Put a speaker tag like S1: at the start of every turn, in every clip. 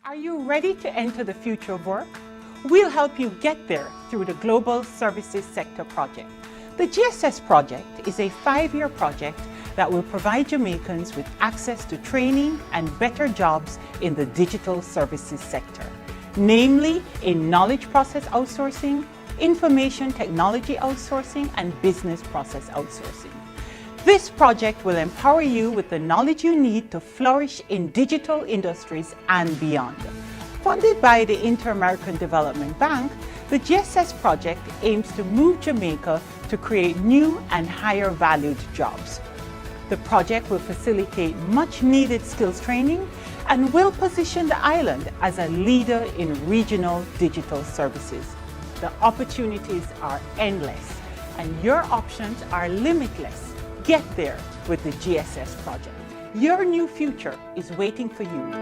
S1: Are you ready to enter the future of work? We'll help you get there through the Global Services Sector Project. The GSS project is a 5-year project that will provide Jamaicans with access to training and better jobs in the digital services sector, namely in knowledge process outsourcing, information technology outsourcing, and business process outsourcing. This project will empower you with the knowledge you need to flourish in digital industries and beyond. Funded by the Inter-American Development Bank, the GSS project aims to move Jamaica to create new and higher valued jobs. The project will facilitate much needed skills training and will position the island as a leader in regional digital services. The opportunities are endless and your options are limitless. Get there with the GSS project. Your new future is waiting for you.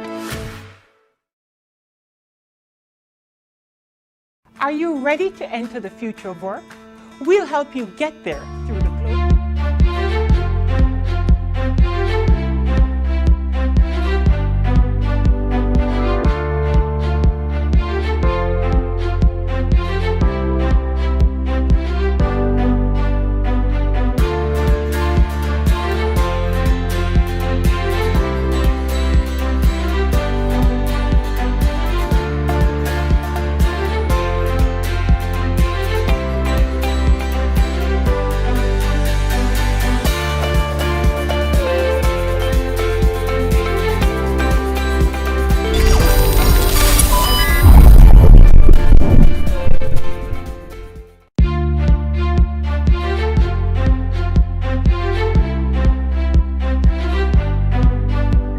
S1: Are you ready to enter the future of work? We'll help you get there through the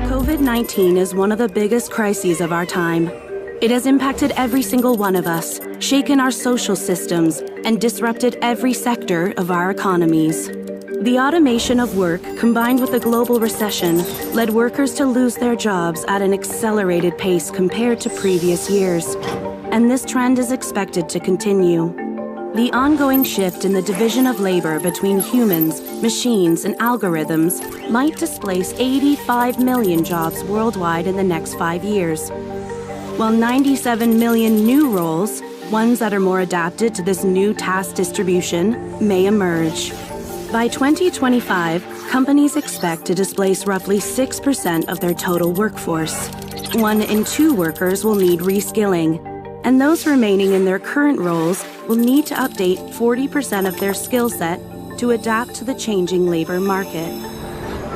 S2: COVID-19 is one of the biggest crises of our time. It has impacted every single one of us, shaken our social systems, and disrupted every sector of our economies. The automation of work, combined with the global recession, led workers to lose their jobs at an accelerated pace compared to previous years. And this trend is expected to continue. The ongoing shift in the division of labor between humans, machines, and algorithms might displace 85 million jobs worldwide in the next 5 years, while 97 million new roles, ones that are more adapted to this new task distribution, may emerge. By 2025, companies expect to displace roughly 6% of their total workforce. 1 in 2 workers will need reskilling, and those remaining in their current roles will need to update 40% of their skill set to adapt to the changing labor market.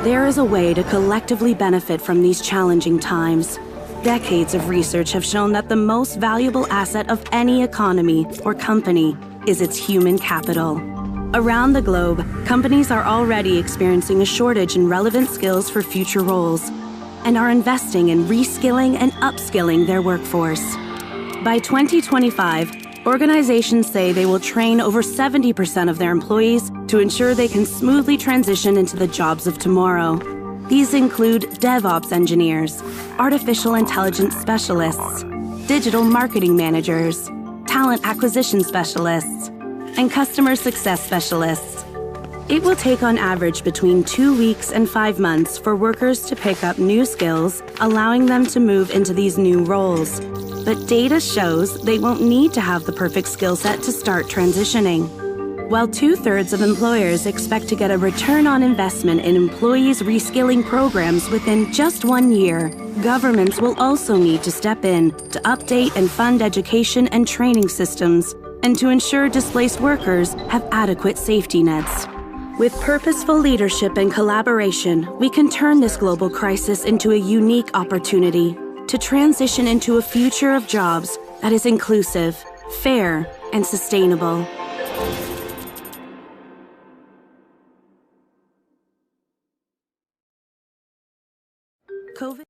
S2: There is a way to collectively benefit from these challenging times. Decades of research have shown that the most valuable asset of any economy or company is its human capital. Around the globe, companies are already experiencing a shortage in relevant skills for future roles and are investing in reskilling and upskilling their workforce. By 2025, organizations say they will train over 70% of their employees to ensure they can smoothly transition into the jobs of tomorrow. These include DevOps engineers, artificial intelligence specialists, digital marketing managers, talent acquisition specialists, and customer success specialists. It will take on average between 2 weeks and 5 months for workers to pick up new skills, allowing them to move into these new roles. But data shows they won't need to have the perfect skill set to start transitioning. While 2/3 of employers expect to get a return on investment in employees' reskilling programs within just 1 year, governments will also need to step in to update and fund education and training systems and to ensure displaced workers have adequate safety nets. With purposeful leadership and collaboration, we can turn this global crisis into a unique opportunity to transition into a future of jobs that is inclusive, fair, and sustainable. COVID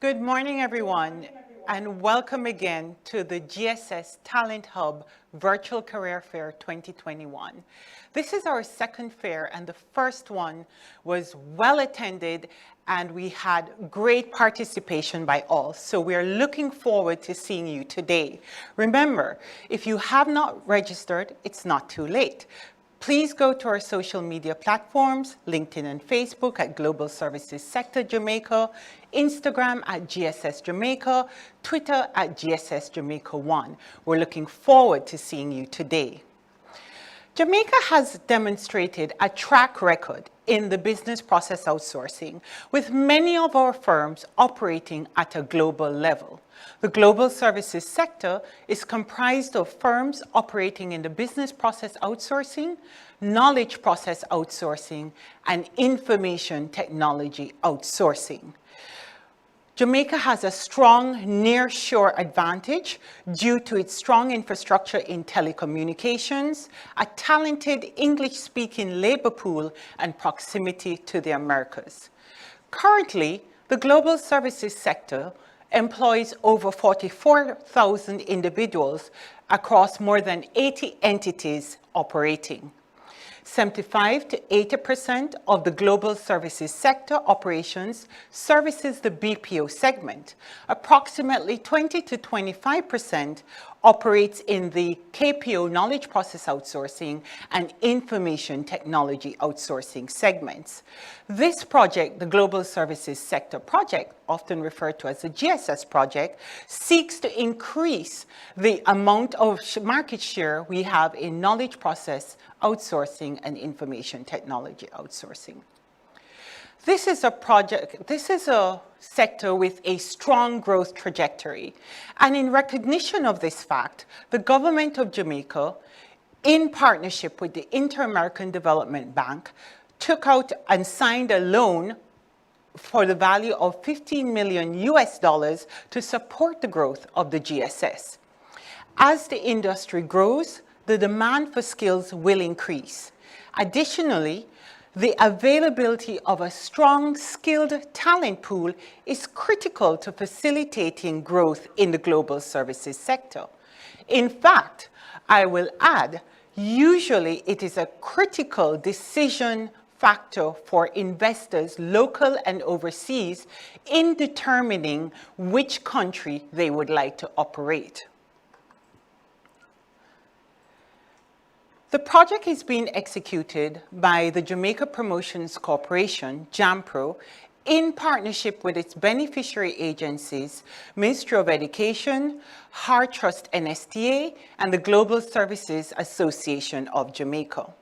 S1: Good morning, everyone, and welcome again to the GSS Talent Hub Virtual Career Fair 2021. This is our second fair, and the first one was well attended, and we had great participation by all. So we are looking forward to seeing you today. Remember, if you have not registered, it's not too late. Please go to our social media platforms, LinkedIn and Facebook at Global Services Sector Jamaica, Instagram at GSS Jamaica, Twitter at GSS Jamaica 1. We're looking forward to seeing you today. Jamaica has demonstrated a track record in the business process outsourcing, with many of our firms operating at a global level. The global services sector is comprised of firms operating in the business process outsourcing, knowledge process outsourcing, and information technology outsourcing. Jamaica has a strong nearshore advantage due to its strong infrastructure in telecommunications, a talented English-speaking labor pool, and proximity to the Americas. Currently, the global services sector employs over 44,000 individuals across more than 80 entities operating. 75 to 80% of the global services sector operations services the BPO segment. Approximately 20 to 25% operates in the KPO knowledge process outsourcing and information technology outsourcing segments. This project, the Global Services Sector Project, often referred to as the GSS project, seeks to increase the amount of market share we have in knowledge process outsourcing and information technology outsourcing. This is a sector with a strong growth trajectory. And in recognition of this fact, the government of Jamaica, in partnership with the Inter-American Development Bank, took out and signed a loan for the value of $15 million to support the growth of the GSS. As the industry grows, the demand for skills will increase. Additionally, the availability of a strong, skilled talent pool is critical to facilitating growth in the global services sector. In fact, I will add, usually it is a critical decision factor for investors, local and overseas, in determining which country they would like to operate. The project is being executed by the Jamaica Promotions Corporation, JAMPRO, in partnership with its beneficiary agencies, Ministry of Education, Heart Trust NSTA, and the Global Services Association of Jamaica.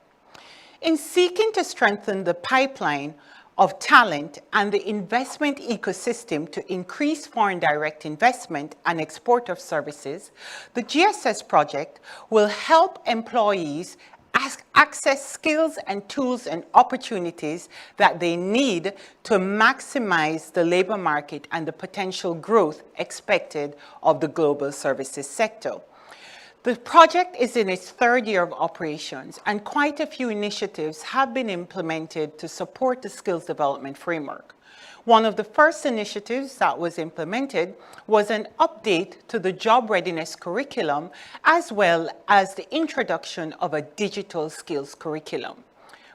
S1: In seeking to strengthen the pipeline of talent and the investment ecosystem to increase foreign direct investment and export of services, the GSS project will help employees access skills and tools and opportunities that they need to maximize the labor market and the potential growth expected of the global services sector. The project is in its third year of operations, and quite a few initiatives have been implemented to support the skills development framework. One of the first initiatives that was implemented was an update to the job readiness curriculum, as well as the introduction of a digital skills curriculum.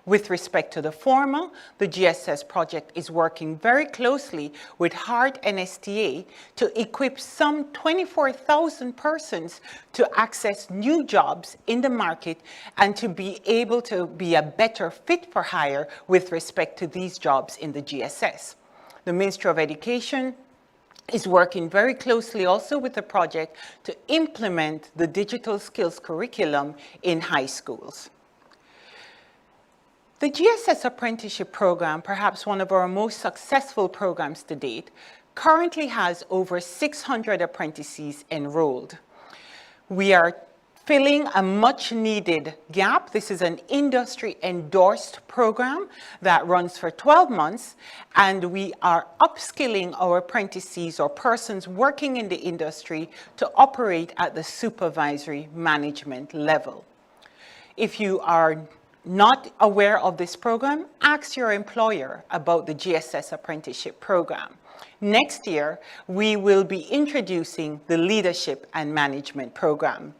S1: With respect to the former, the GSS project is working very closely with Heart NSTA to equip some 24,000 persons to access new jobs in the market and to be able to be a better fit for hire with respect to these jobs in the GSS. The Ministry of Education is working very closely also with the project to implement the digital skills curriculum in high schools. The GSS apprenticeship program, perhaps one of our most successful programs to date, currently has over 600 apprentices enrolled. We are filling a much needed gap. This is an industry endorsed program that runs for 12 months, and we are upskilling our apprentices or persons working in the industry to operate at the supervisory management level. If you are not aware of this program, ask your employer about the GSS apprenticeship program. Next year, we will be introducing the leadership and management program.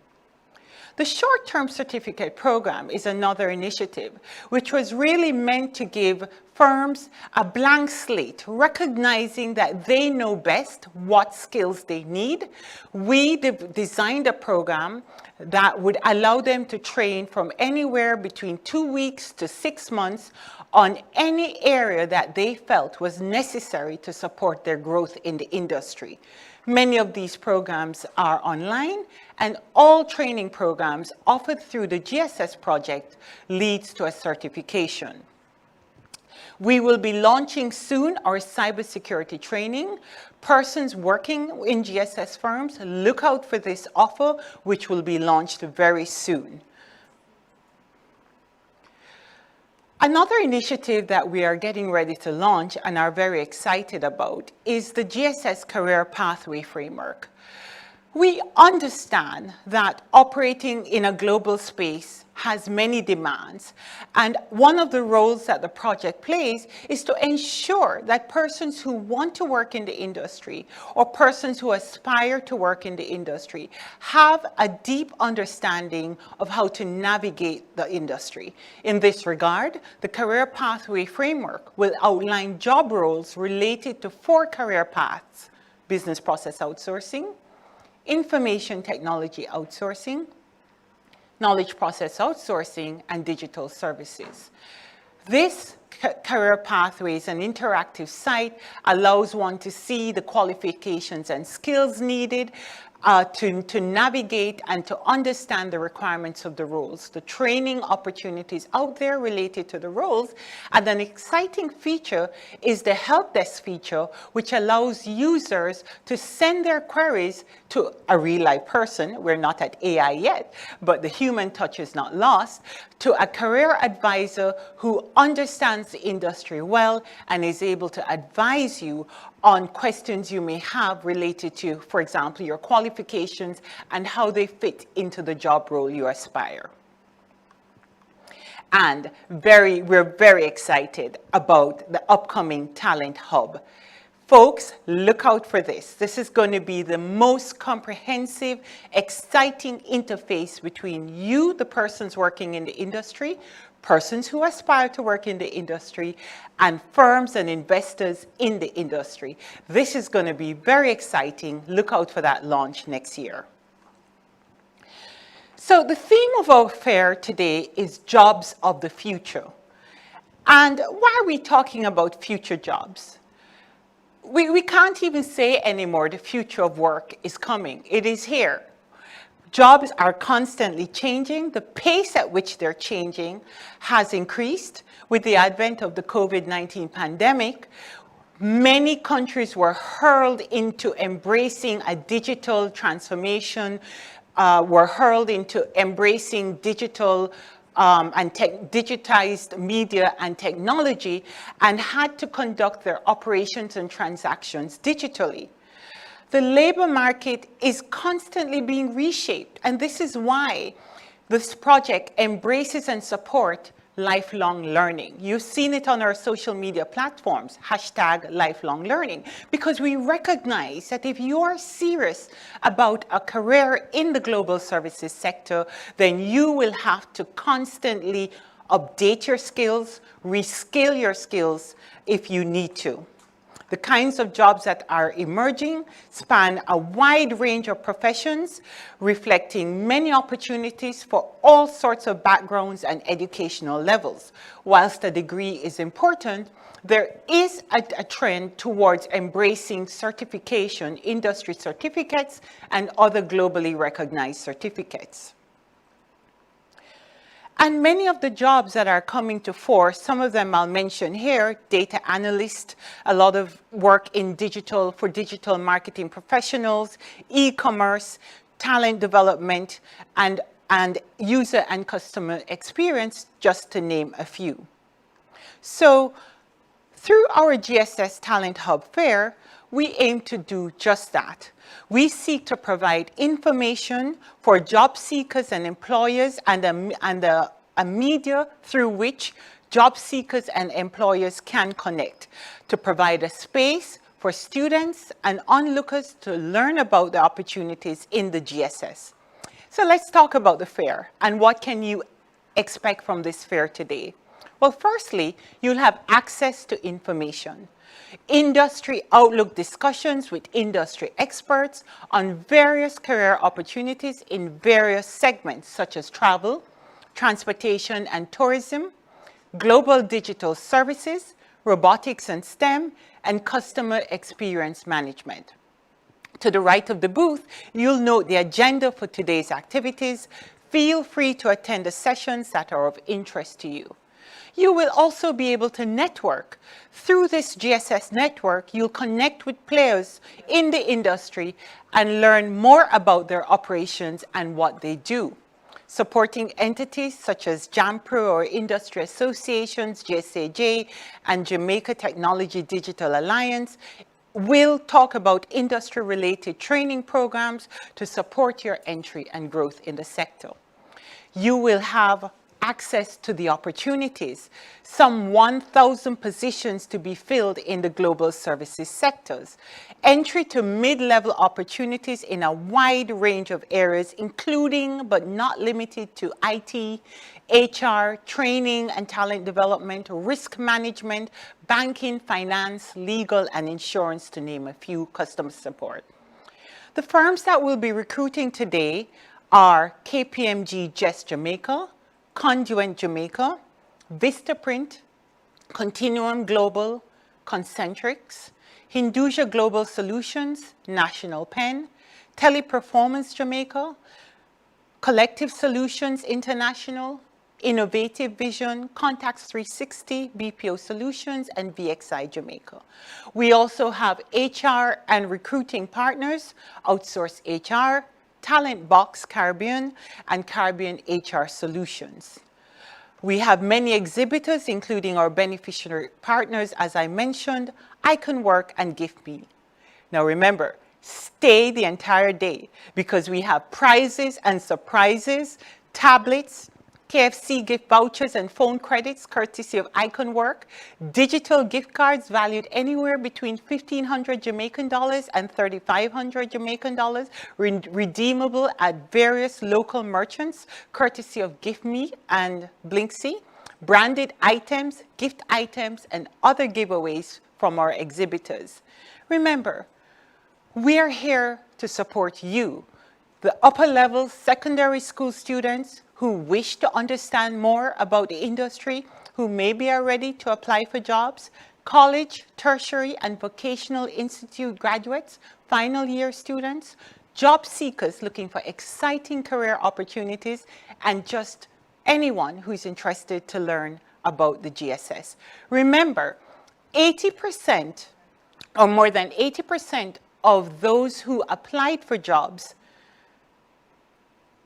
S1: The short-term certificate program is another initiative which was really meant to give firms a blank slate, recognizing that they know best what skills they need. We designed a program that would allow them to train from anywhere between 2 weeks to 6 months on any area that they felt was necessary to support their growth in the industry. Many of these programs are online, and all training programs offered through the GSS project leads to a certification. We will be launching soon our cybersecurity training. Persons working in GSS firms, look out for this offer, which will be launched very soon. Another initiative that we are getting ready to launch and are very excited about is the GSS Career Pathway Framework. We understand that operating in a global space has many demands, and one of the roles that the project plays is to ensure that persons who want to work in the industry or persons who aspire to work in the industry have a deep understanding of how to navigate the industry. In this regard, the Career Pathway Framework will outline job roles related to 4 career paths: business process outsourcing, information technology outsourcing, knowledge process outsourcing, and digital services. This career pathway is an interactive site, allows one to see the qualifications and skills needed to navigate and to understand the requirements of the roles, the training opportunities out there related to the roles. And an exciting feature is the help desk feature, which allows users to send their queries to a real life person. We're not at AI yet, but the human touch is not lost, to a career advisor who understands the industry well and is able to advise you on questions you may have related to, for example, your qualifications and how they fit into the job role you aspire. And we're very excited about the upcoming Talent Hub. Folks, look out for this. This is going to be the most comprehensive, exciting interface between you, the persons working in the industry, persons who aspire to work in the industry, and firms and investors in the industry. This is going to be very exciting. Look out for that launch next year. So the theme of our fair today is jobs of the future. And why are we talking about future jobs? We can't even say anymore the future of work is coming. It is here. Jobs are constantly changing. The pace at which they're changing has increased with the advent of the COVID-19 pandemic. Many countries were hurled into embracing a digital transformation, were hurled into embracing digital digitized media and technology, and had to conduct their operations and transactions digitally. The labor market is constantly being reshaped, and this is why this project embraces and supports lifelong learning. You've seen it on our social media platforms, #lifelong learning, because we recognize that if you are serious about a career in the global services sector, then you will have to constantly update your skills, reskill your skills if you need to. The kinds of jobs that are emerging span a wide range of professions, reflecting many opportunities for all sorts of backgrounds and educational levels. Whilst a degree is important, there is a trend towards embracing certification, industry certificates, and other globally recognized certificates. And many of the jobs that are coming to fore, some of them I'll mention here: data analyst, a lot of work in digital for digital marketing professionals, e-commerce, talent development, and user and customer experience, just to name a few. So through our GSS Talent Hub Fair, we aim to do just that. We seek to provide information for job seekers and employers and a media through which job seekers and employers can connect, to provide a space for students and onlookers to learn about the opportunities in the GSS. So let's talk about the fair and what can you expect from this fair today. Well, firstly, you'll have access to information, industry outlook discussions with industry experts on various career opportunities in various segments such as travel, transportation and tourism, global digital services, robotics and STEM, and customer experience management. To the right of the booth, you'll note the agenda for today's activities. Feel free to attend the sessions that are of interest to you. You will also be able to network. Through this GSS network, you'll connect with players in the industry and learn more about their operations and what they do. Supporting entities such as JAMPRO or industry associations, JSAJ, and Jamaica Technology Digital Alliance will talk about industry-related training programs to support your entry and growth in the sector. You will have access to the opportunities, some 1,000 positions to be filled in the global services sectors, entry to mid-level opportunities in a wide range of areas, including but not limited to IT, HR, training and talent development, risk management, banking, finance, legal, and insurance, to name a few, customer support. The firms that will be recruiting today are KPMG GES Jamaica, Conduent Jamaica, Vistaprint, Continuum Global, Concentrix, Hinduja Global Solutions, National Pen, Teleperformance Jamaica, Collective Solutions International, Innovative Vision, Contacts 360, BPO Solutions, and VXI Jamaica. We also have HR and recruiting partners, Outsource HR, Talent Box Caribbean, and Caribbean HR Solutions. We have many exhibitors, including our beneficiary partners, as I mentioned, IconWork and GiftMe. Now remember, stay the entire day because we have prizes and surprises, tablets, KFC gift vouchers and phone credits courtesy of IconWork, digital gift cards valued anywhere between 1,500 Jamaican dollars and 3,500 Jamaican dollars, redeemable at various local merchants courtesy of GiftMe and Blinksy, branded items, gift items, and other giveaways from our exhibitors. Remember, we're here to support you, the upper level secondary school students who wish to understand more about the industry, who maybe are ready to apply for jobs, college, tertiary, and vocational institute graduates, final year students, job seekers looking for exciting career opportunities, and just anyone who's interested to learn about the GSS. Remember, 80% or more than 80% of those who applied for jobs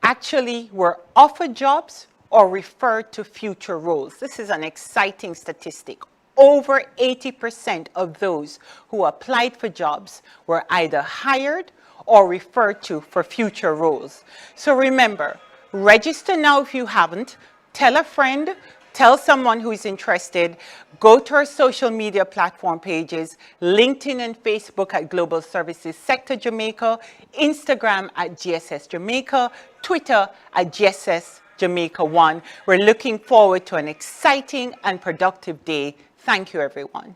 S1: actually were offered jobs or referred to future roles. This is an exciting statistic. Over 80% of those who applied for jobs were either hired or referred to for future roles. So remember, register now if you haven't, tell a friend, tell someone who is interested, go to our social media platform pages, LinkedIn and Facebook at Global Services Sector Jamaica, Instagram at GSS Jamaica, Twitter at GSS Jamaica 1. We're looking forward to an exciting and productive day. Thank you, everyone.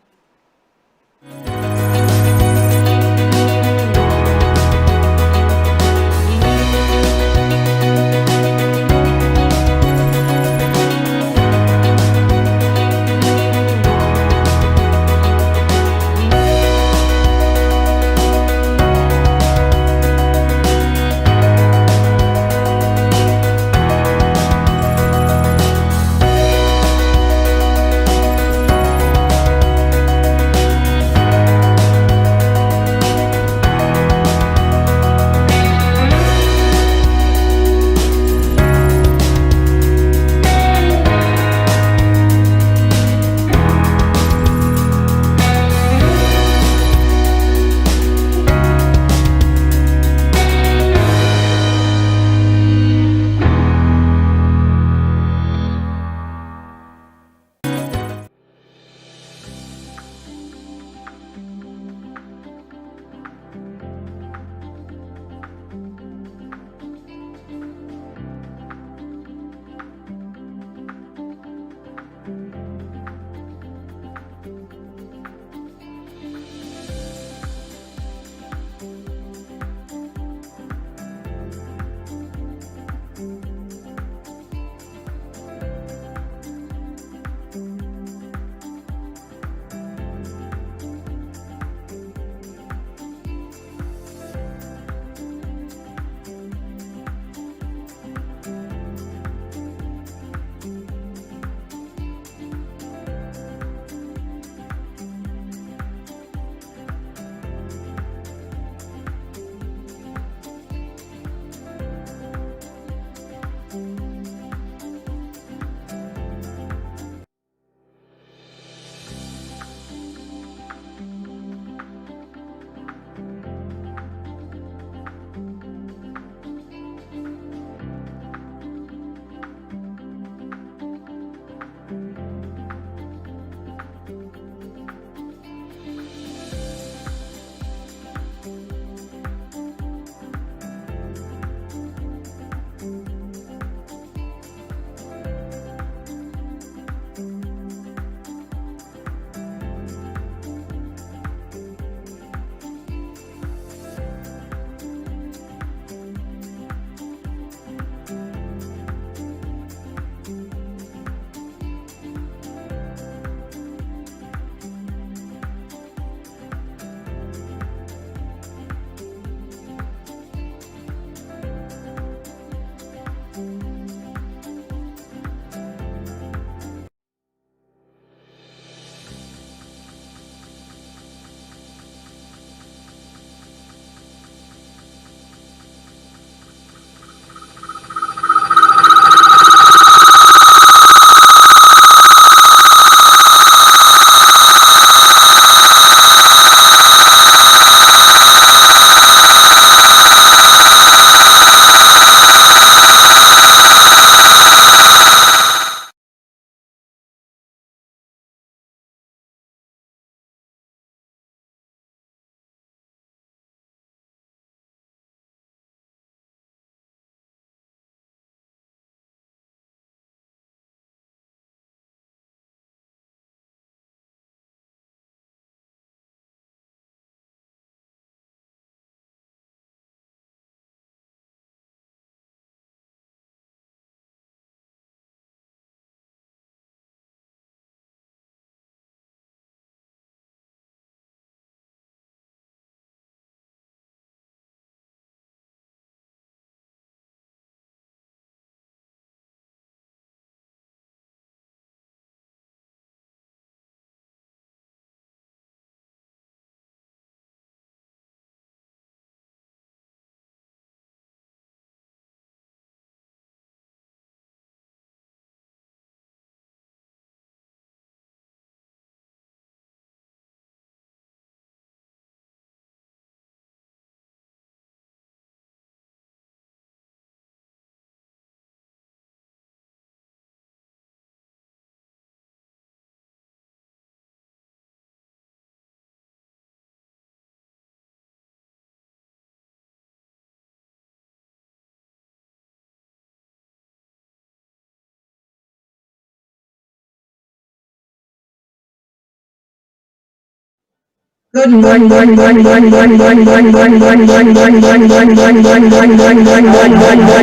S3: Good morning, morning, morning, morning, morning, morning, morning, morning, morning, morning, morning, morning, morning, morning,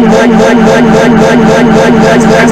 S3: morning, morning, morning, morning,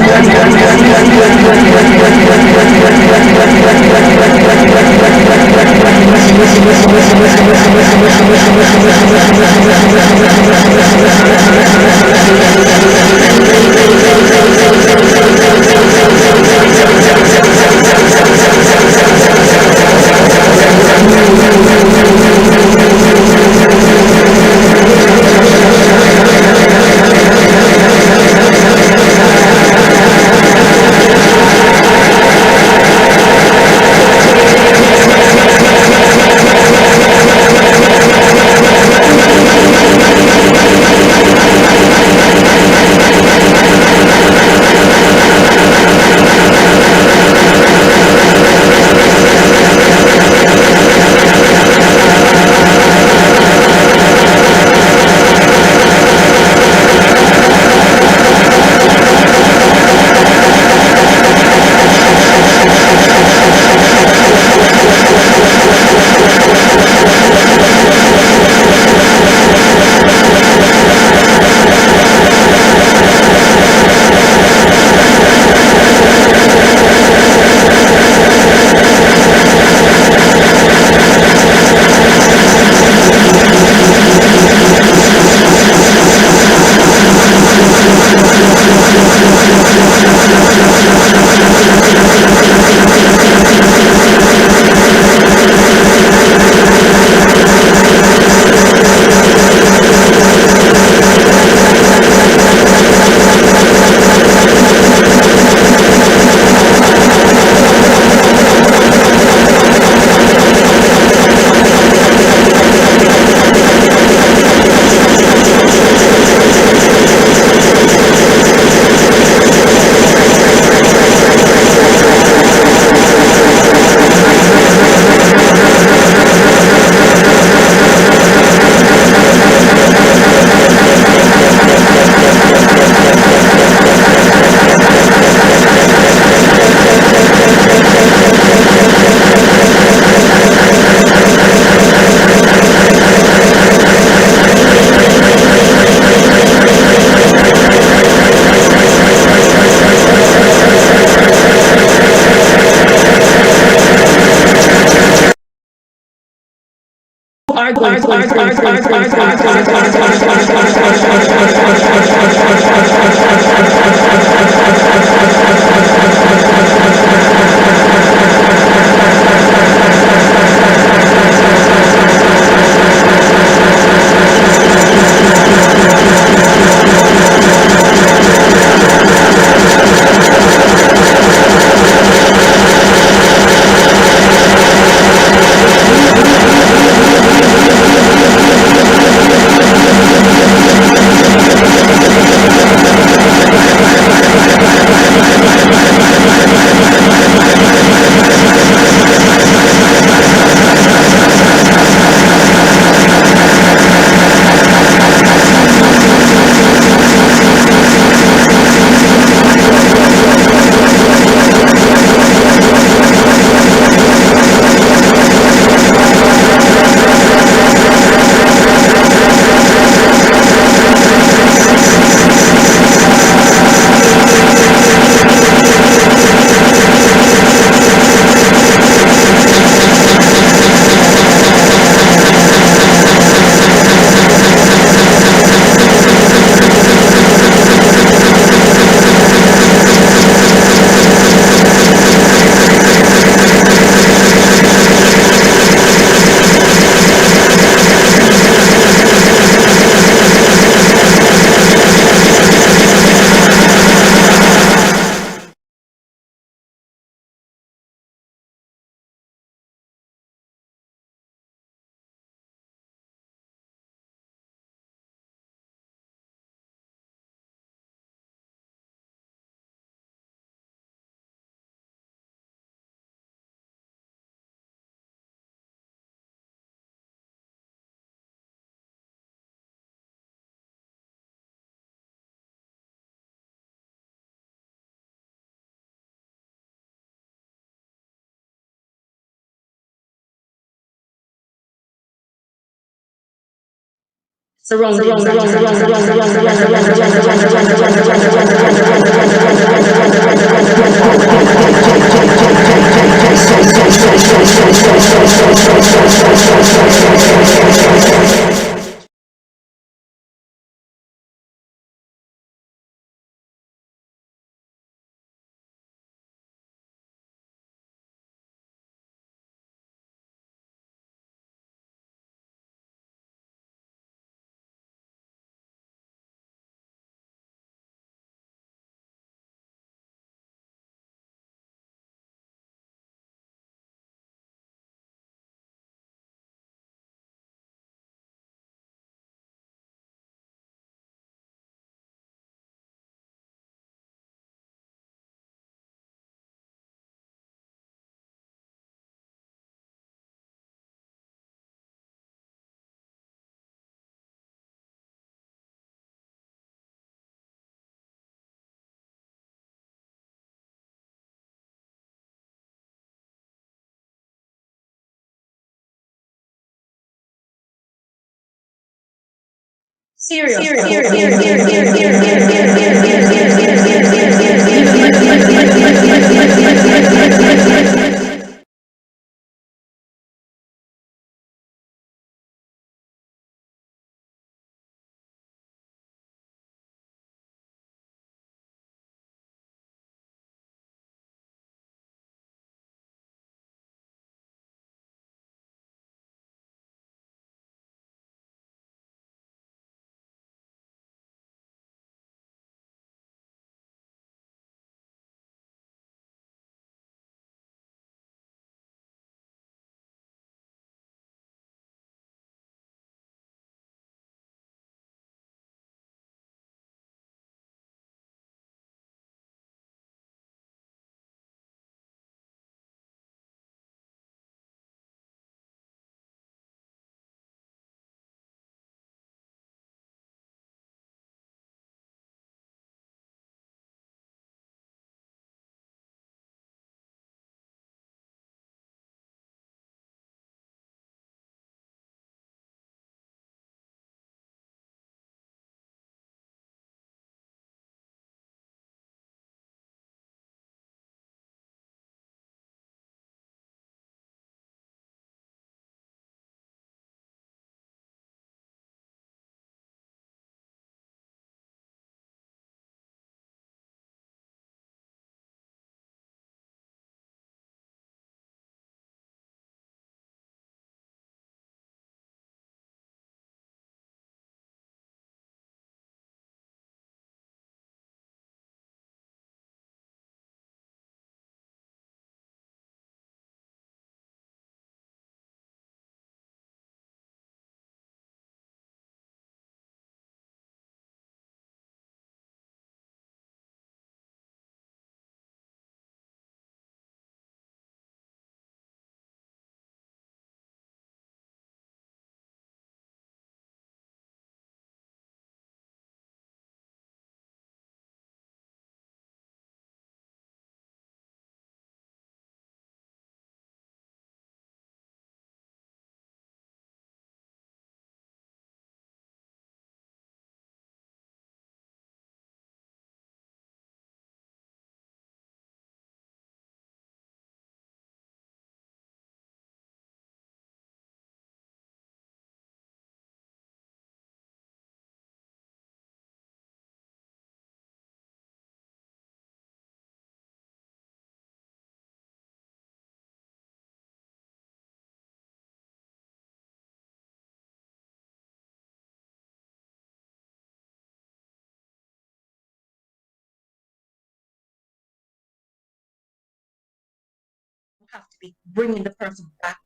S4: have to be bringing the person back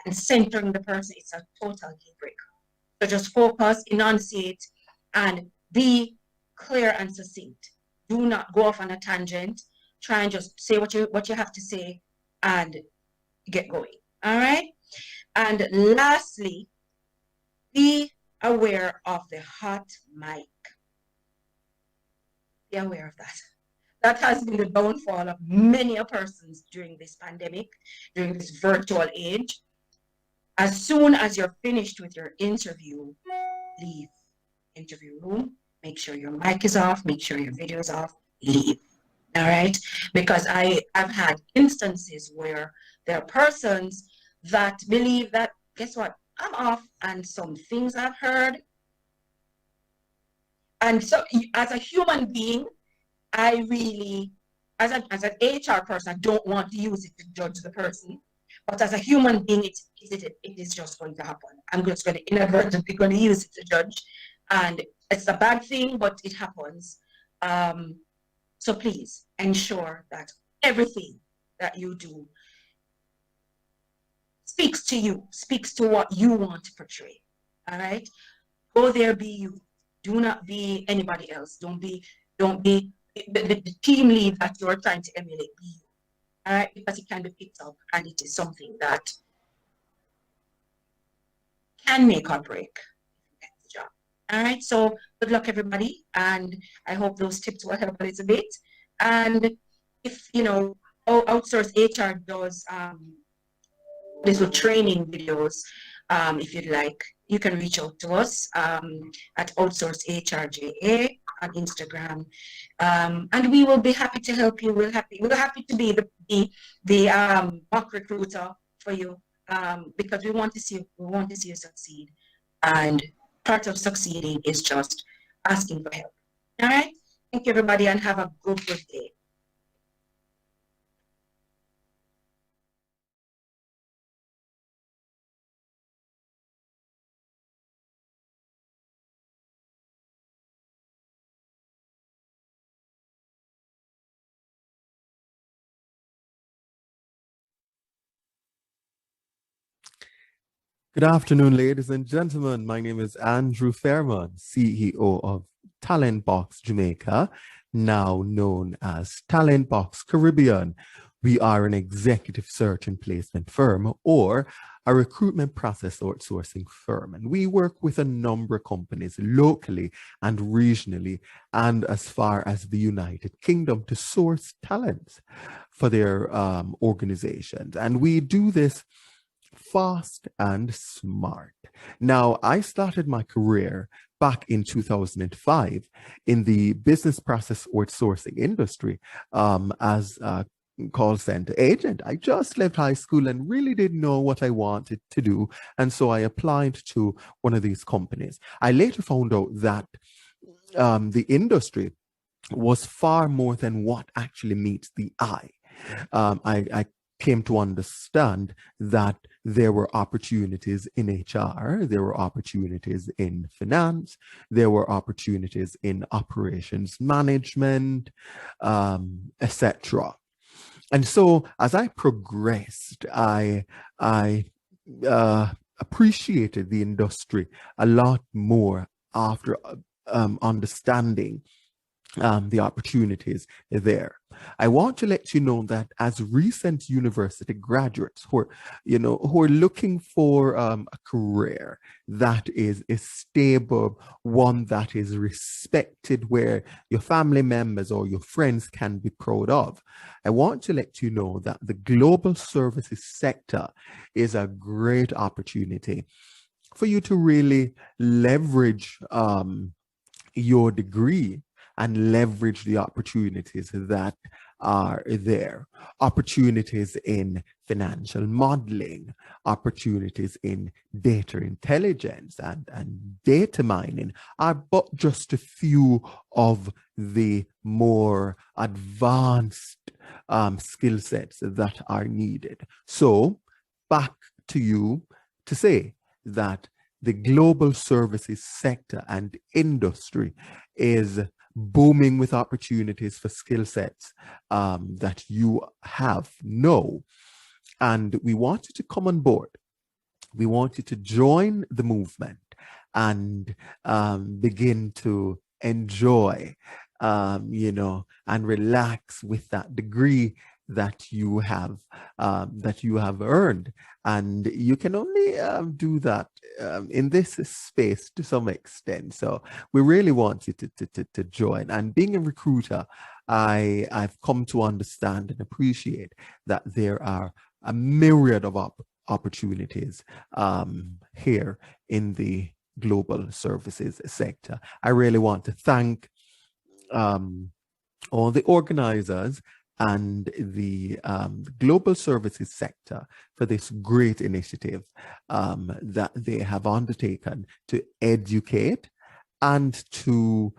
S4: and centering the person. It's a total deal breaker. So just focus, enunciate, and be clear and succinct. Do not go off on a tangent. Try and just say what you have to say and get going. All right. And lastly, be aware of the hot mic. Be aware of that. That has been the downfall of many a persons during this pandemic, during this virtual age. As soon as you're finished with your interview, leave. interview room, make sure your mic is off, make sure your video is off, leave. All right, because I've had instances where there are persons that believe that, guess what, I'm off, and some things I've heard. And so as a human being, I really, as an HR person, I don't want to use it to judge the person. But as a human being, it is just going to happen. I'm just going to inadvertently going to use it to judge. And it's a bad thing, but it happens. So please ensure that everything that you do speaks to you, speaks to what you want to portray. All right? Go there, be you. Do not be anybody else. Don't be the team lead that you're trying to emulate, be you. All right? Because it can be picked up, and it is something that can make or break the job. All right, so good luck, everybody, and I hope those tips will help a little bit. And if you know, outsource HR does little training videos. If you'd like, you can reach out to us at Outsource HRJA on Instagram, and we will be happy to help you. We're happy to be the mock recruiter for you, because we want to see you succeed, and part of succeeding is just asking for help. All right, thank you, everybody, and have a good day.
S5: Good afternoon, ladies and gentlemen. My name is Andrew Fairman, CEO of Talent Box Jamaica, now known as Talent Box Caribbean. We are an executive search and placement firm, or a recruitment process outsourcing firm. And we work with a number of companies locally and regionally, and as far as the United Kingdom, to source talents for their organizations. And we do this fast and smart. Now, I started my career back in 2005 in the business process outsourcing industry as a call center agent. I just left high school and really didn't know what I wanted to do. And so I applied to one of these companies. I later found out that the industry was far more than what actually meets the eye. I came to understand that there were opportunities in HR, there were opportunities in finance, there were opportunities in operations management, etc. And so as I progressed, I appreciated the industry a lot more after understanding the opportunities there. I want to let you know that as recent university graduates who are looking for a career that is stable, one that is respected, where your family members or your friends can be proud of, I want to let you know that the global services sector is a great opportunity for you to really leverage your degree and leverage the opportunities that are there. Opportunities in financial modeling, opportunities in data intelligence and data mining are but just a few of the more advanced skill sets that are needed. So back to you to say that the global services sector and industry is booming with opportunities for skill sets that you have no. And we want you to come on board. We want you to join the movement and begin to enjoy, and relax with that degree that you have earned. And you can only do that in this space to some extent. So we really want you to join. And being a recruiter, I've come to understand and appreciate that there are a myriad of opportunities here in the global services sector. I really want to thank all the organizers and the global services sector for this great initiative that they have undertaken to educate and to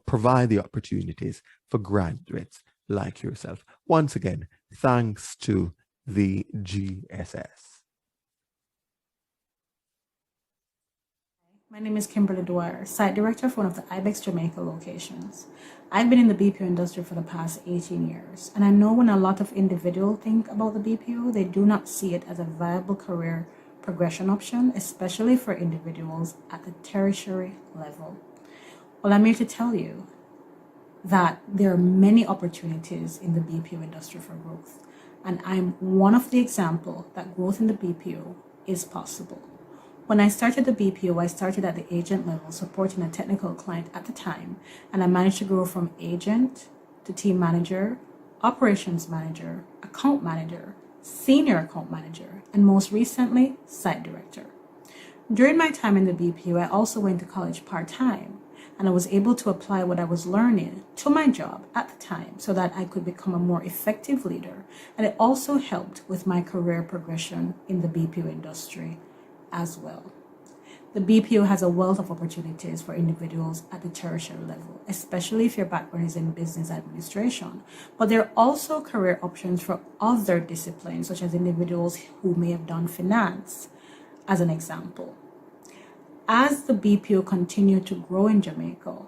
S5: provide the opportunities for graduates like yourself. Once again, thanks to the GSS.
S6: My name is Kimberly Dwyer, Site Director for one of the IBEX Jamaica locations. I've been in the BPO industry for the past 18 years, and I know when a lot of individuals think about the BPO, they do not see it as a viable career progression option, especially for individuals at the tertiary level. Well, I'm here to tell you that there are many opportunities in the BPO industry for growth, and I'm one of the examples that growth in the BPO is possible. When I started the BPO, I started at the agent level, supporting a technical client at the time, and I managed to grow from agent to team manager, operations manager, account manager, senior account manager, and most recently, site director. During my time in the BPO, I also went to college part-time, and I was able to apply what I was learning to my job at the time so that I could become a more effective leader, and it also helped with my career progression in the BPO industry as well. The BPO has a wealth of opportunities for individuals at the tertiary level, especially if your background is in business administration. But there are also career options for other disciplines, such as individuals who may have done finance, as an example. As the BPO continue to grow in Jamaica,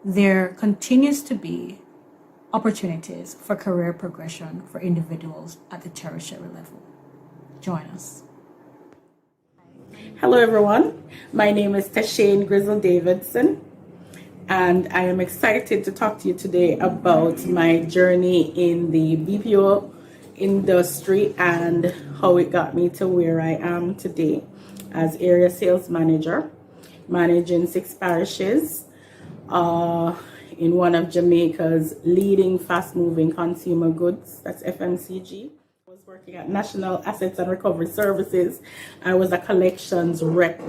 S6: there continues to be opportunities for career progression for individuals at the tertiary level. Join us.
S7: Hello everyone, my name is Tashane Grizzle Davidson, and I am excited to talk to you today about my journey in the BPO industry and how it got me to where I am today as area sales manager, managing 6 parishes in one of Jamaica's leading fast-moving consumer goods, that's FMCG. Working at National Assets and Recovery Services. I was a collections rep,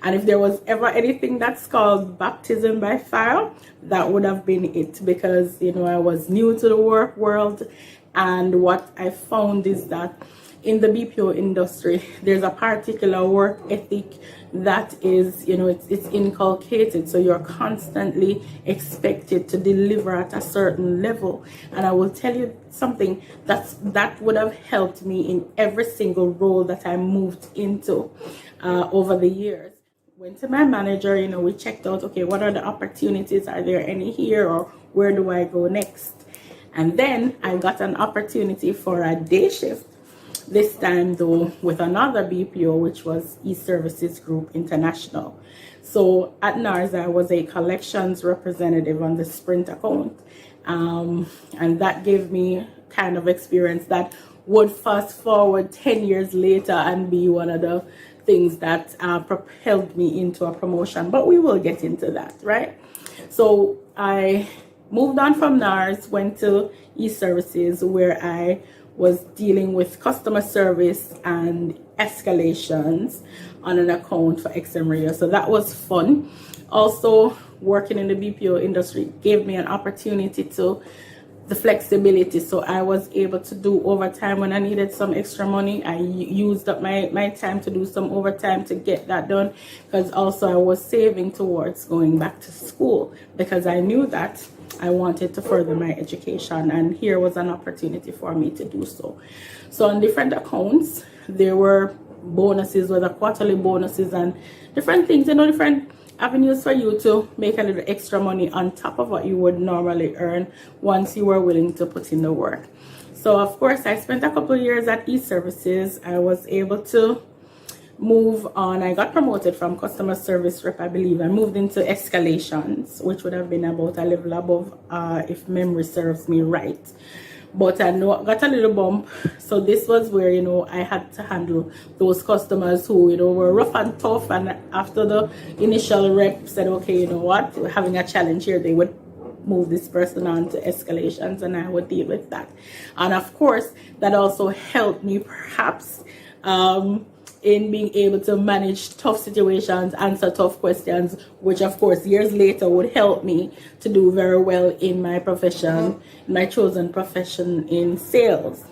S7: and if there was ever anything that's called baptism by fire, that would have been it, because I was new to the work world, and what I found is that in the BPO industry there's a particular work ethic that is it's inculcated, so you're constantly expected to deliver at a certain level. And I will tell you something that would have helped me in every single role that I moved into over the years. Went to my manager, we checked out, okay, what are the opportunities, are there any here, or where do I go next? And then I got an opportunity for a day shift, this time though with another BPO, which was E-Services Group International. So at NARS, I was a collections representative on the Sprint account, and that gave me kind of experience that would fast forward 10 years later and be one of the things that propelled me into a promotion, but we will get into that, right? So I moved on from NARS, went to E-Services, where I was dealing with customer service and escalations on an account for XM So that was fun. Also, working in the BPO industry gave me an opportunity to the flexibility. So I was able to do overtime when I needed some extra money. I used up my time to do some overtime to get that done, because also I was saving towards going back to school, because I knew that I wanted to further my education, and here was an opportunity for me to do so. So on different accounts, there were bonuses, whether quarterly bonuses and different things, different avenues for you to make a little extra money on top of what you would normally earn once you were willing to put in the work. So of course, I spent a couple of years at E-Services. I was able to move on. I got promoted from customer service rep, I believe. I moved into escalations, which would have been about a level above, if memory serves me right. But I know I got a little bump. So this was where, I had to handle those customers who, were rough and tough. And after the initial rep said, okay, you know what, we're having a challenge here, they would move this person on to escalations, and I would deal with that. And of course, that also helped me perhaps in being able to manage tough situations, answer tough questions, which of course years later would help me to do very well in my profession, my chosen profession in sales.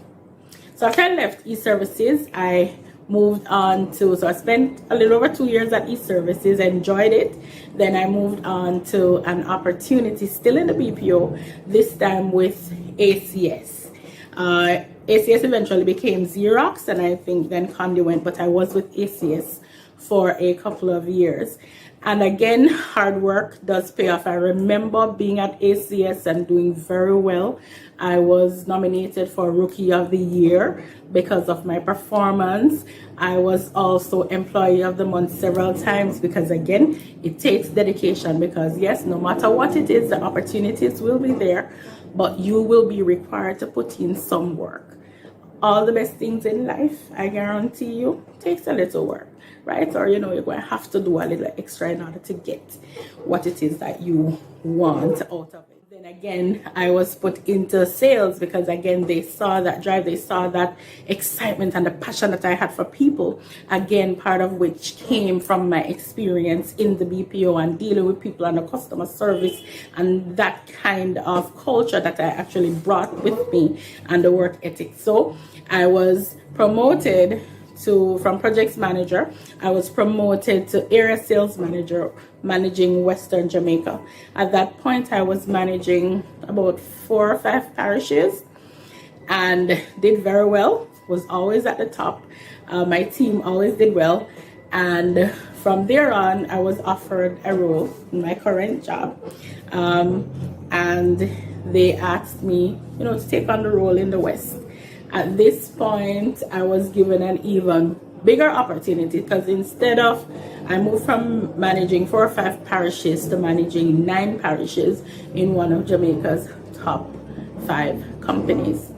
S7: So after I left e-services, I moved on to, so I spent a little over 2 years at e-services, enjoyed it. Then I moved on to an opportunity still in the BPO, this time with ACS. ACS eventually became Xerox, and I think then Conduent, but I was with ACS for a couple of years. And again, hard work does pay off. I remember being at ACS and doing very well. I was nominated for Rookie of the Year because of my performance. I was also Employee of the Month several times because, again, it takes dedication, because yes, no matter what it is, the opportunities will be there, but you will be required to put in some work. All the best things in life, I guarantee you, takes a little work, right? Or, you're going to have to do a little extra in order to get what it is that you want out of it. Then again, I was put into sales because, again, they saw that drive, they saw that excitement and the passion that I had for people. Again, part of which came from my experience in the BPO and dealing with people and the customer service and that kind of culture that I actually brought with me and the work ethic. So I was promoted from projects manager, I was promoted to area sales manager, managing Western Jamaica. At that point, I was managing about 4 or 5 parishes and did very well, was always at the top. My team always did well. And from there on, I was offered a role in my current job. And they asked me, to take on the role in the West. At this point, I was given an even bigger opportunity because instead of, I moved from managing 4 or 5 parishes to managing 9 parishes in one of Jamaica's top 5 companies.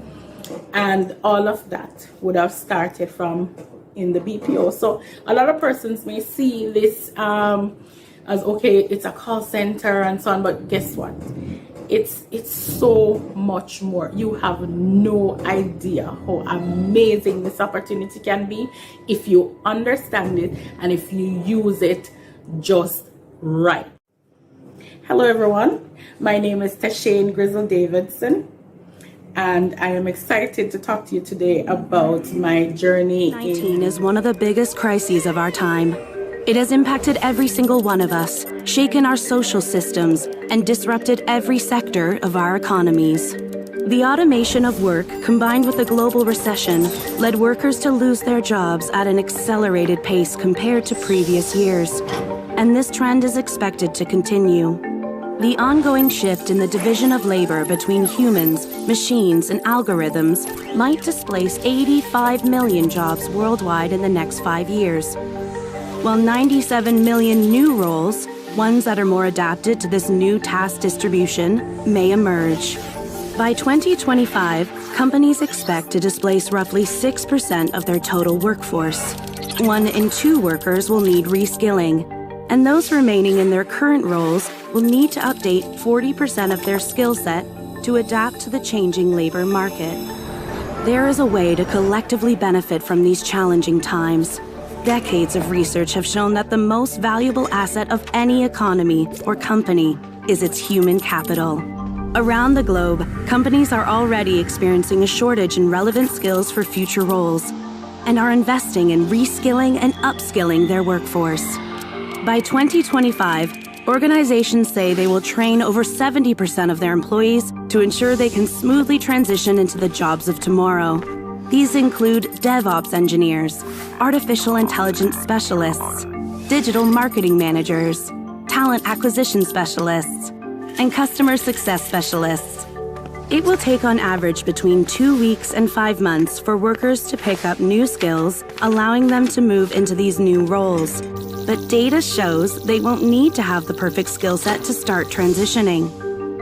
S7: And all of that would have started from in the BPO. So a lot of persons may see this as, okay, it's a call center and so on, but guess what? It's so much more. You have no idea how amazing this opportunity can be if you understand it and if you use it just right. Hello everyone, my name is Tashane Grizzle Davidson, and I am excited to talk to you today about my journey.
S2: COVID-19 is one of the biggest crises of our time. It has impacted every single one of us, shaken our social systems, and disrupted every sector of our economies. The automation of work, combined with the global recession, led workers to lose their jobs at an accelerated pace compared to previous years. And this trend is expected to continue. The ongoing shift in the division of labor between humans, machines, and algorithms might displace 85 million jobs worldwide in the next 5 years. While 97 million new roles, ones that are more adapted to this new task distribution, may emerge. By 2025, companies expect to displace roughly 6% of their total workforce. 1 in 2 workers will need reskilling, and those remaining in their current roles will need to update 40% of their skill set to adapt to the changing labor market. There is a way to collectively benefit from these challenging times. Decades of research have shown that the most valuable asset of any economy or company is its human capital. Around the globe, companies are already experiencing a shortage in relevant skills for future roles and are investing in reskilling and upskilling their workforce. By 2025, organizations say they will train over 70% of their employees to ensure they can smoothly transition into the jobs of tomorrow. These include DevOps engineers, artificial intelligence specialists, digital marketing managers, talent acquisition specialists, and customer success specialists. It will take on average between 2 weeks and 5 months for workers to pick up new skills, allowing them to move into these new roles. But data shows they won't need to have the perfect skill set to start transitioning.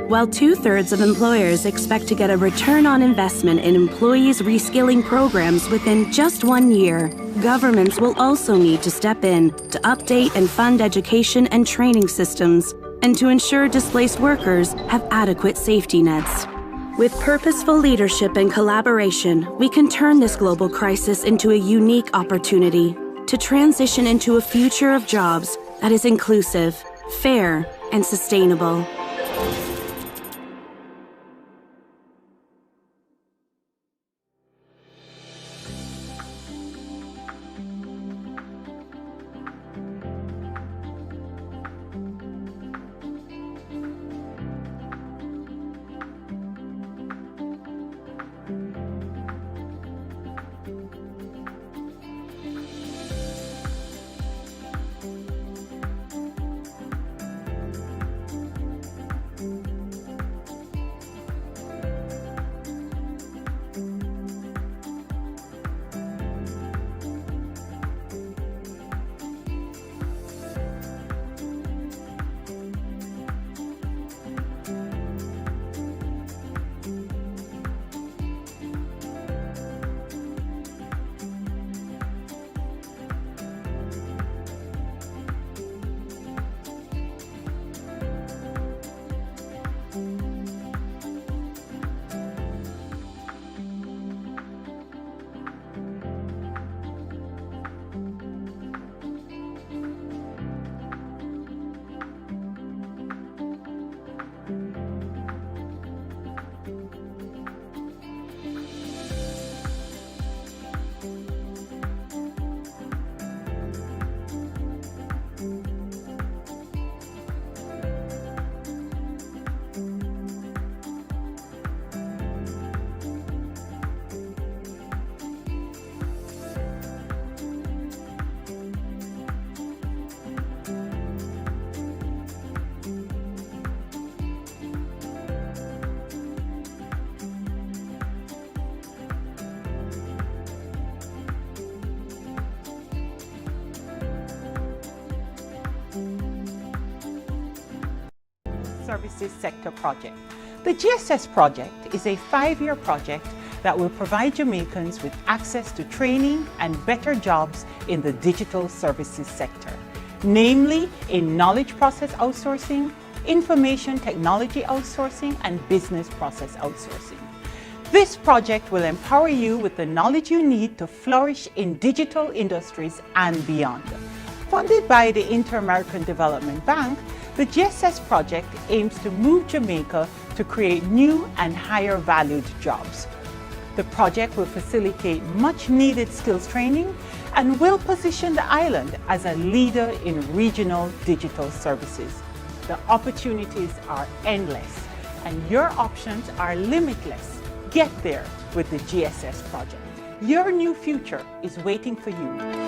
S2: While 2/3 of employers expect to get a return on investment in employees' reskilling programs within just 1 year, governments will also need to step in to update and fund education and training systems and to ensure displaced workers have adequate safety nets. With purposeful leadership and collaboration, we can turn this global crisis into a unique opportunity to transition into a future of jobs that is inclusive, fair, and sustainable.
S1: Services Sector Project. The GSS project is a 5-year project that will provide Jamaicans with access to training and better jobs in the digital services sector, namely in knowledge process outsourcing, information technology outsourcing, and business process outsourcing. This project will empower you with the knowledge you need to flourish in digital industries and beyond. Funded by the Inter-American Development Bank, the GSS project aims to move Jamaica to create new and higher valued jobs. The project will facilitate much needed skills training and will position the island as a leader in regional digital services. The opportunities are endless and your options are limitless. Get there with the GSS project. Your new future is waiting for you.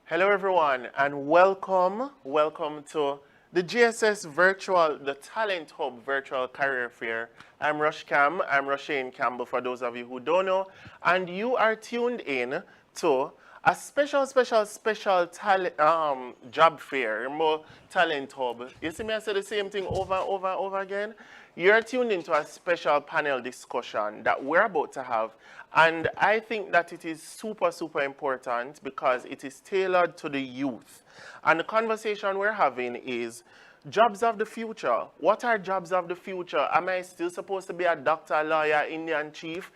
S8: Hello everyone and welcome to the GSS virtual, the Talent Hub virtual career fair. I'm I'm Roshane Campbell for those of you who don't know, and you are tuned in to a special job fair, more Talent Hub. You see me, I say the same thing over again. You're tuned into a special panel discussion that we're about to have. And I think that it is super important because it is tailored to the youth. And the conversation we're having is jobs of the future. What are jobs of the future? Am I still supposed to be a doctor, lawyer, Indian chief?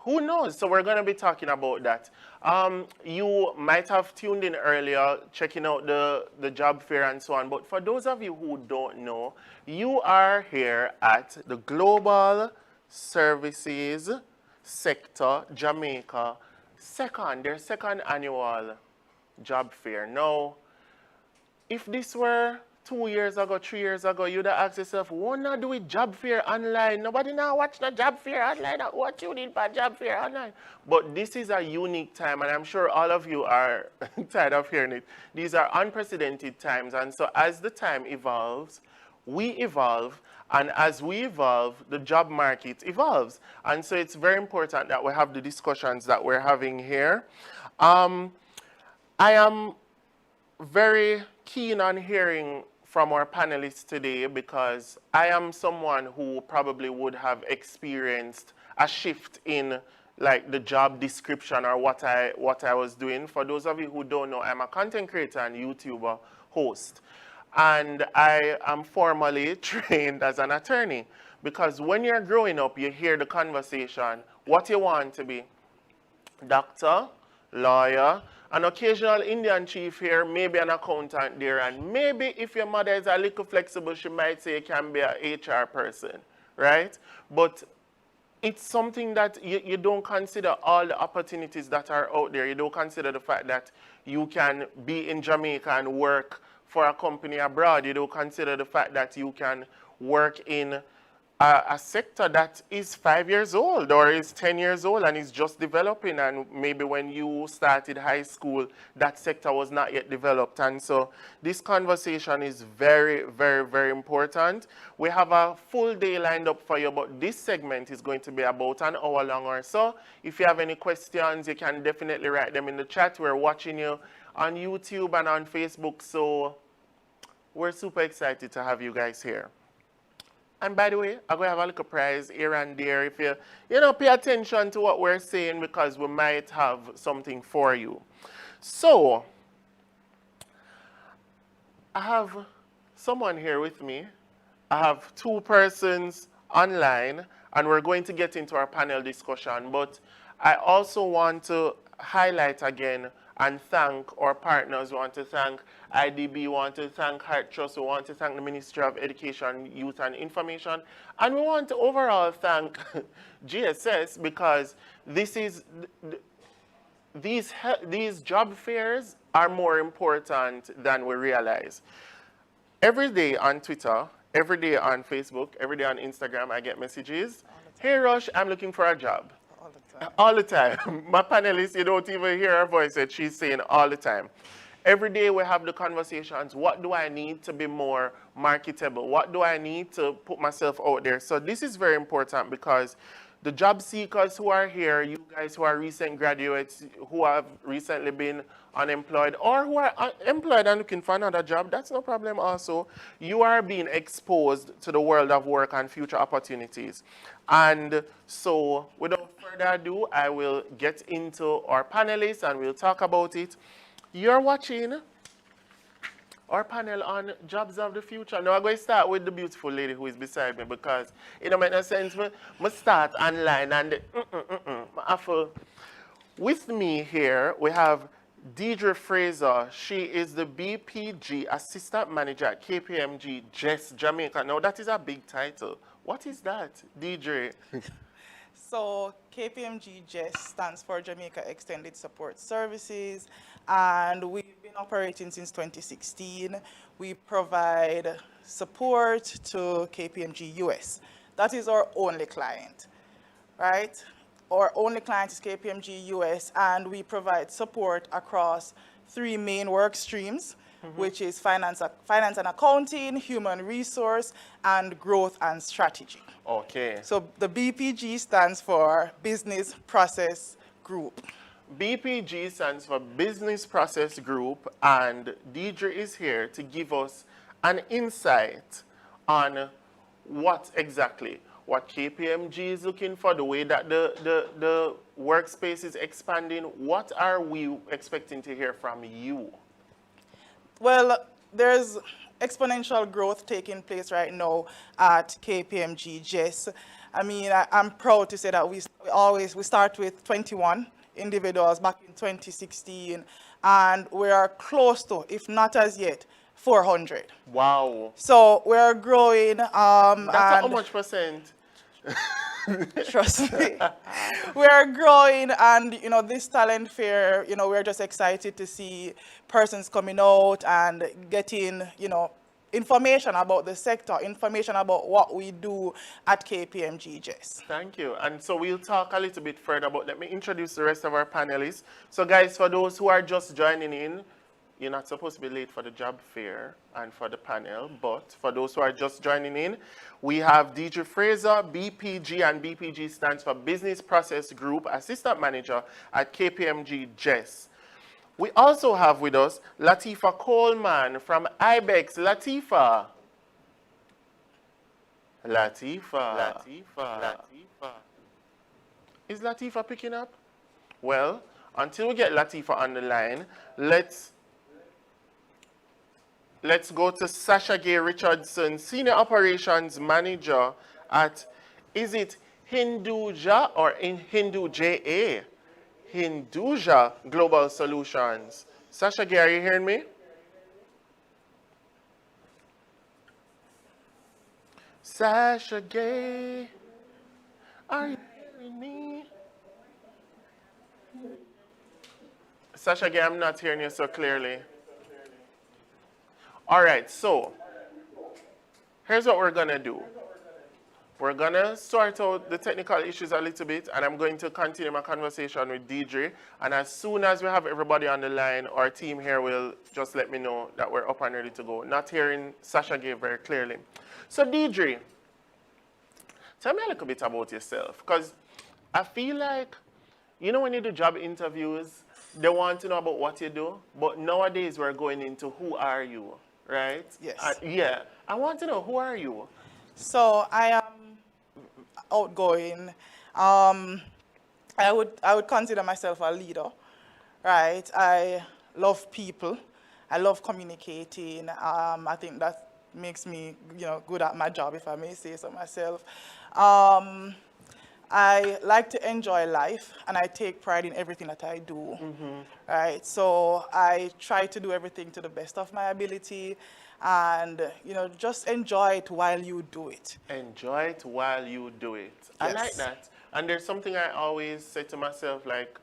S8: Who knows? So we're going to be talking about that. You might have tuned in earlier, checking out the job fair and so on. But for those of you who don't know, you are here at the Global Services Sector Jamaica their second annual job fair. Now, if this were 2 years ago, 3 years ago, you'd have asked yourself, what not do with job fair online? Nobody now watch the job fair online. What you need for job fair online? But this is a unique time, and I'm sure all of you are tired of hearing it. These are unprecedented times, and so as the time evolves, we evolve, and as we evolve, the job market evolves. And so it's very important that we have the discussions that we're having here. I am very keen on hearing from our panelists today because I am someone who probably would have experienced a shift in like the job description or what I was doing. For those of you who don't know, I'm a content creator and YouTuber host. And I am formally trained as an attorney because when you're growing up, you hear the conversation, what you want to be, doctor, lawyer, an occasional Indian chief here, maybe an accountant there, and maybe if your mother is a little flexible, she might say you can be an HR person, right? But it's something that you don't consider all the opportunities that are out there. You don't consider the fact that you can be in Jamaica and work for a company abroad. You don't consider the fact that you can work in a sector that is 5 years old or is 10 years old and is just developing, and maybe when you started high school, that sector was not yet developed. And so this conversation is very important. We have a full day lined up for you, but this segment is going to be about an hour long or so. If you have any questions, you can definitely write them in the chat. We're watching you on YouTube and on Facebook, so we're super excited to have you guys here. And by the way, I'm going to have a little prize here and there if you pay attention to what we're saying, because we might have something for you. So, I have someone here with me. I have 2 persons online, and we're going to get into our panel discussion. But I also want to highlight again and thank our partners. We want to thank IDB, we want to thank Heart Trust, we want to thank the Ministry of Education, Youth and Information, and we want to overall thank GSS, because these job fairs are more important than we realize. Every day on Twitter, every day on Facebook, every day on Instagram, I get messages. Hey Rush, I'm looking for a job. All the time. My panelists, you don't even hear her voice that she's saying all the time. Every day we have the conversations, what do I need to be more marketable? What do I need to put myself out there? So this is very important because the job seekers who are here, you guys who are recent graduates, who have recently been unemployed, or who are employed and looking for another job, that's no problem also. You are being exposed to the world of work and future opportunities. And so without further ado, I will get into our panelists and we'll talk about it. You're watching our panel on jobs of the future. Now I'm going to start with the beautiful lady who is beside me, because it don't make no sense. I start online and with me here we have Deidre Fraser. She is the BPG Assistant Manager at KPMG GSS Jamaica. Now that is a big title. What is that, Deidre?
S9: So KPMG GSS stands for Jamaica Extended Support Services, and we've been operating since 2016. We provide support to KPMG US. That is our only client, right? Our only client is KPMG US, and we provide support across three main work streams, which is finance and accounting, human resource, and growth and strategy.
S8: Okay.
S9: So the BPG stands for Business Process Group.
S8: BPG stands for Business Process Group, and Deidre is here to give us an insight on what KPMG is looking for, the way that the workspace is expanding. What are we expecting to hear from you?
S9: Well, there's exponential growth taking place right now at KPMG GSS. I mean, I'm proud to say that we start with 21 individuals back in 2016, and we are close to, if not as yet, 400.
S8: Wow.
S9: So we're growing.
S8: That's how much percent?
S9: Trust me. We are growing, and this talent fair, we're just excited to see persons coming out and getting, information about the sector, information about what we do at KPMG GSS.
S8: Thank you. And so we'll talk a little bit further about, let me introduce the rest of our panelists. So guys, for those who are just joining in, you're not supposed to be late for the job fair and for the panel, but for those who are just joining in, we have Deidre Fraser, BPG, and BPG stands for Business Process Group Assistant Manager at KPMG GSS. We also have with us Latifa Coleman from IBEX. Latifa. Is Latifa picking up? Well, until we get Latifa on the line, let's go to Sasha Gay Richardson, Senior Operations Manager at, is it Hinduja or in Hinduja? Hinduja Global Solutions. Sasha Gay, are you hearing me? Sasha Gay, are you hearing me? Sasha Gay, I'm not hearing you so clearly. All right, so here's what we're going to do. We're going to sort out the technical issues a little bit, and I'm going to continue my conversation with Deidre. And as soon as we have everybody on the line, our team here will just let me know that we're up and ready to go. Not hearing Sasha Gay very clearly. So Deidre, tell me a little bit about yourself, because I feel like, when you do job interviews, they want to know about what you do, but nowadays we're going into who are you, right?
S9: Yes.
S8: Yeah. I want to know, who are you?
S9: So I am outgoing. I would consider myself a leader, right? I love people. I love communicating. I think that makes me, good at my job, if I may say so myself. I like to enjoy life, and I take pride in everything that I do, right? So I try to do everything to the best of my ability, and, just enjoy it while you do it.
S8: Enjoy it while you do it.
S9: Yes.
S8: I like that. And there's something I always say to myself, like,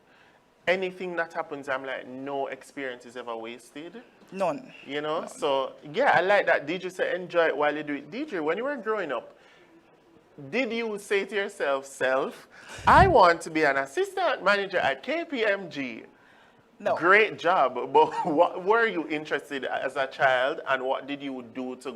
S8: anything that happens, I'm like, no experience is ever wasted.
S9: None. None.
S8: So, yeah, I like that. Deidre said, enjoy it while you do it. Deidre, when you were growing up, did you say to yourself, I want to be an assistant manager at KPMG?
S9: No.
S8: Great job. But what were you interested in as a child, and what did you do to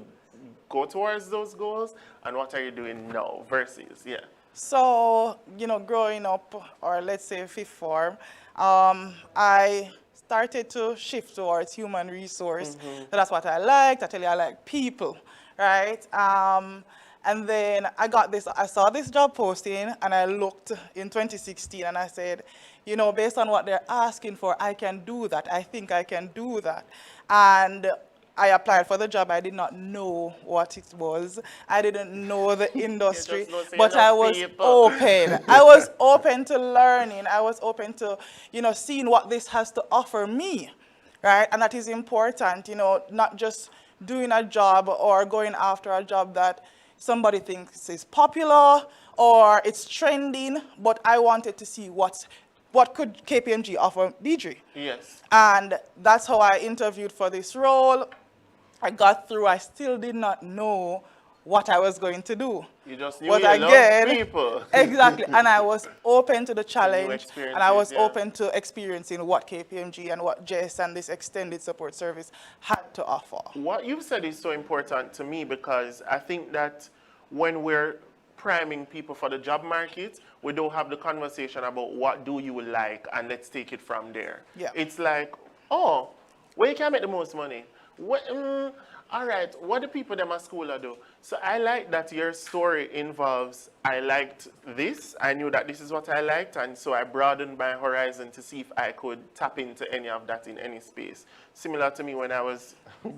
S8: go towards those goals, and what are you doing now versus, yeah?
S9: So, growing up, or let's say fifth form, I started to shift towards human resource. So that's what I liked. I tell you, I like people, right? And then I saw this job posting, and I looked in 2016, and I said, based on what they're asking for, I can do that. I think I can do that. And I applied for the job. I did not know what it was. I didn't know the industry, but I was open. I was open to learning. I was open to, seeing what this has to offer me, right? And that is important, not just doing a job or going after a job that somebody thinks is popular or it's trending, but I wanted to see what could KPMG offer Deidre.
S8: Yes.
S9: And that's how I interviewed for this role. I got through. I still did not know what I was going to do.
S8: You just knew
S9: But
S8: you
S9: again,
S8: love people.
S9: exactly, and I was open to the challenge, and I was
S8: experiences, yeah.
S9: open to experiencing what KPMG and what GSS and this extended support service had to offer.
S8: What you said is so important to me because I think that when we're priming people for the job market, we don't have the conversation about what do you like and let's take it from there.
S9: Yeah.
S8: It's like, oh, where you can make the most money? What, all right, what do people them at school do? So I like that your story involves, I liked this, I knew that this is what I liked, and so I broadened my horizon to see if I could tap into any of that in any space. Similar to me when I was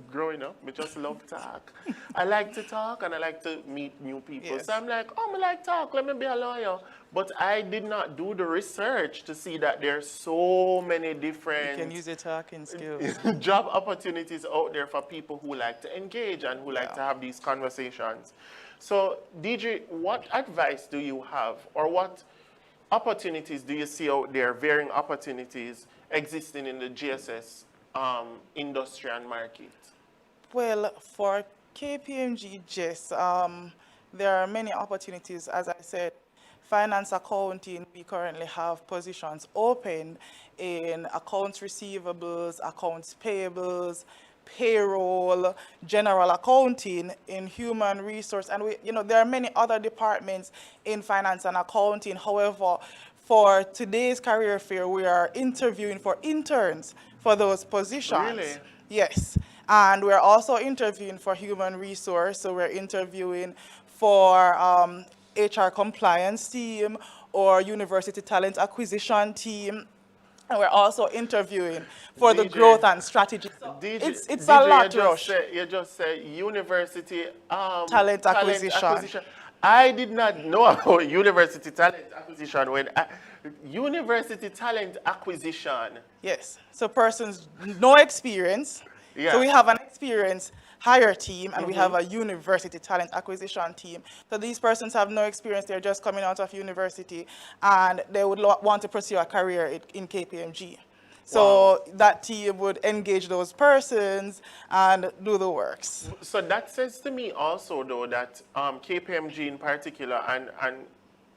S8: growing up, I just love talk. I like to talk and I like to meet new people.
S9: Yes.
S8: So I'm like, oh, I like talk, let me be a lawyer. But I did not do the research to see that there's so many different
S9: You can use your talking skills.
S8: job opportunities out there for people who like to engage and who like to have these conversations. So, DJ, what advice do you have, or what opportunities do you see out there, varying opportunities existing in the GSS industry and market?
S9: Well, for KPMG GSS, there are many opportunities. As I said, finance accounting, we currently have positions open in accounts receivables, accounts payables, payroll, general accounting, in human resource, and there are many other departments in finance and accounting. However, for today's career fair, we are interviewing for interns for those positions.
S8: Really?
S9: Yes. And we're also interviewing for human resource, so we're interviewing for HR compliance team or university talent acquisition team. And we're also interviewing for the growth and strategy. So it's a lot, Rush.
S8: You just said university
S9: talent acquisition.
S8: I did not know about university talent acquisition university talent acquisition.
S9: Yes. So persons no experience.
S8: Yeah.
S9: So we have an experienced hire team and we have a university talent acquisition team. So these persons have no experience, they're just coming out of university and they would want to pursue a career in KPMG. So that team would engage those persons and do the works.
S8: So that says to me also though that KPMG in particular and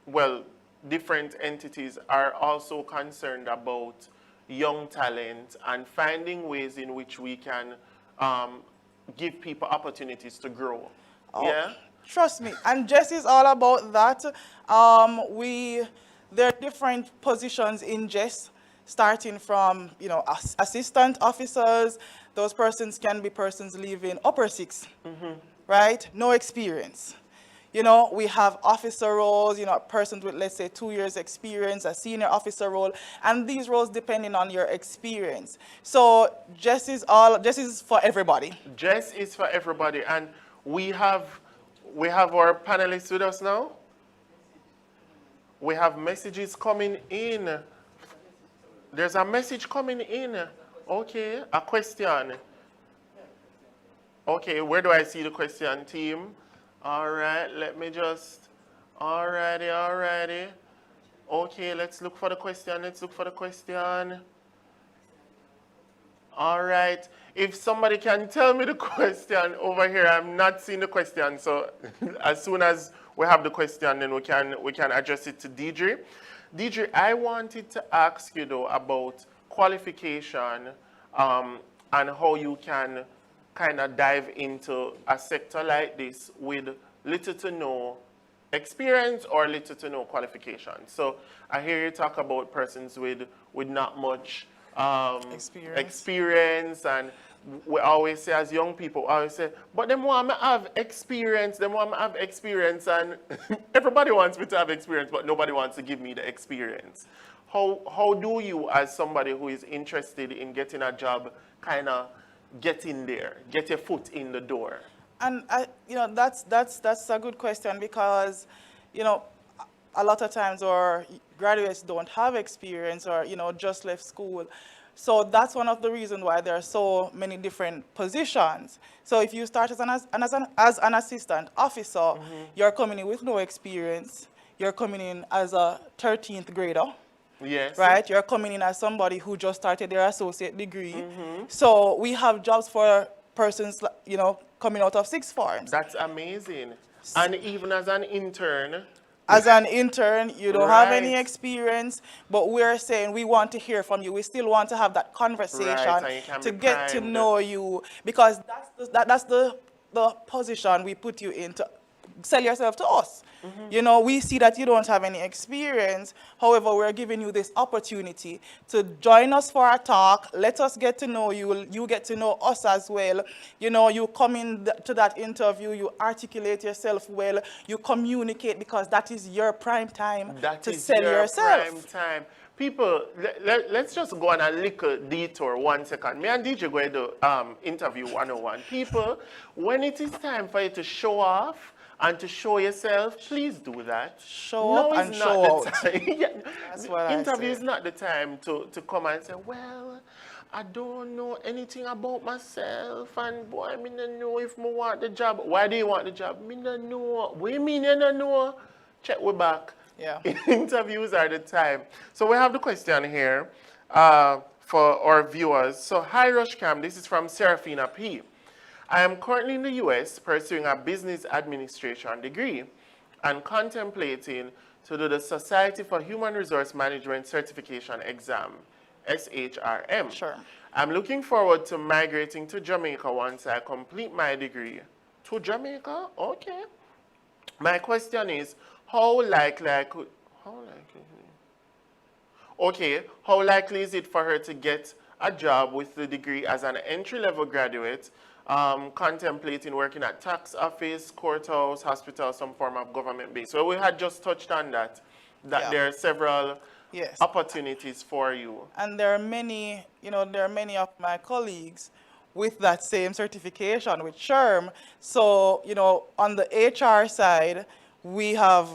S8: well, different entities are also concerned about young talent and finding ways in which we can give people opportunities to grow.
S9: Oh,
S8: yeah?
S9: Trust me. And Jess is all about that. There are different positions in Jess, starting from, assistant officers. Those persons can be persons leaving upper six, right? No experience. We have officer roles, persons with, let's say, 2 years experience, a senior officer role, and these roles depending on your experience. So Jess is for everybody.
S8: Jess is for everybody, and we have our panelists with us now. We have messages coming in. There's a message coming in. Okay, a question. Okay, where do I see the question, team? All right, let me just, alrighty. Okay, let's look for the question, All right, if somebody can tell me the question over here, I'm not seeing the question, so as soon as we have the question, then we can address it to Deidre. Deidre, I wanted to ask you though about qualification and how you can kind of dive into a sector like this with little to no experience or little to no qualifications. So I hear you talk about persons with not much experience, and we always say as young people, but them want me have experience, and everybody wants me to have experience, but nobody wants to give me the experience. How do you, as somebody who is interested in getting a job, kind of get in there, get your foot in the door?
S9: And that's a good question because, a lot of times our graduates don't have experience or, just left school. So that's one of the reasons why there are so many different positions. So if you start as an assistant officer, you're coming in with no experience. You're coming in as a 13th grader.
S8: Yes.
S9: Right? You're coming in as somebody who just started their associate degree. So we have jobs for persons, coming out of sixth forms.
S8: That's amazing. And even as an intern,
S9: As an intern, you don't have any
S8: Right.
S9: experience, but we're saying we want to hear from you. We still want to have that conversation
S8: and you can
S9: to
S8: be
S9: get to
S8: primed.
S9: know you, because that's the position we put you in to sell yourself to us. You know, we see that you don't have any experience. However, we're giving you this opportunity to join us for a talk. Let us get to know you. You get to know us as well. You know, you come in to that interview, you articulate yourself well, you communicate, because that is your prime time
S8: that
S9: to
S8: is
S9: sell
S8: your
S9: yourself.
S8: prime time. People, let's just go on a little detour 1 second. Me and DJ going to interview 101. People, when it is time for you to show off and to show yourself, please do that.
S9: Show
S8: No,
S9: up
S8: it's
S9: and
S8: not
S9: show
S8: the
S9: out.
S8: time. Yeah,
S9: That's what I
S8: interview
S9: say.
S8: is not the time to come and say, well, I don't know anything about myself, and boy, me don't know if I want the job. Why do you want the job? Me don't know. What do you mean you don't know? Check we back.
S9: Yeah.
S8: Interviews are the time. So we have the question here for our viewers. So, hi Rushcam, this is from Serafina P. I am currently in the US pursuing a business administration degree and contemplating to do the Society for Human Resource Management Certification exam, SHRM.
S9: Sure.
S8: I'm looking forward to migrating to Jamaica once I complete my degree. To Jamaica? Okay. My question is, how likely is it for her to get a job with the degree as an entry-level graduate, contemplating working at tax office, courthouse, hospital, some form of government base? So we had just touched on that
S9: Yeah.
S8: there are several
S9: Yes.
S8: opportunities for you.
S9: And there are many, there are many of my colleagues with that same certification with SHRM. So, on the HR side, we have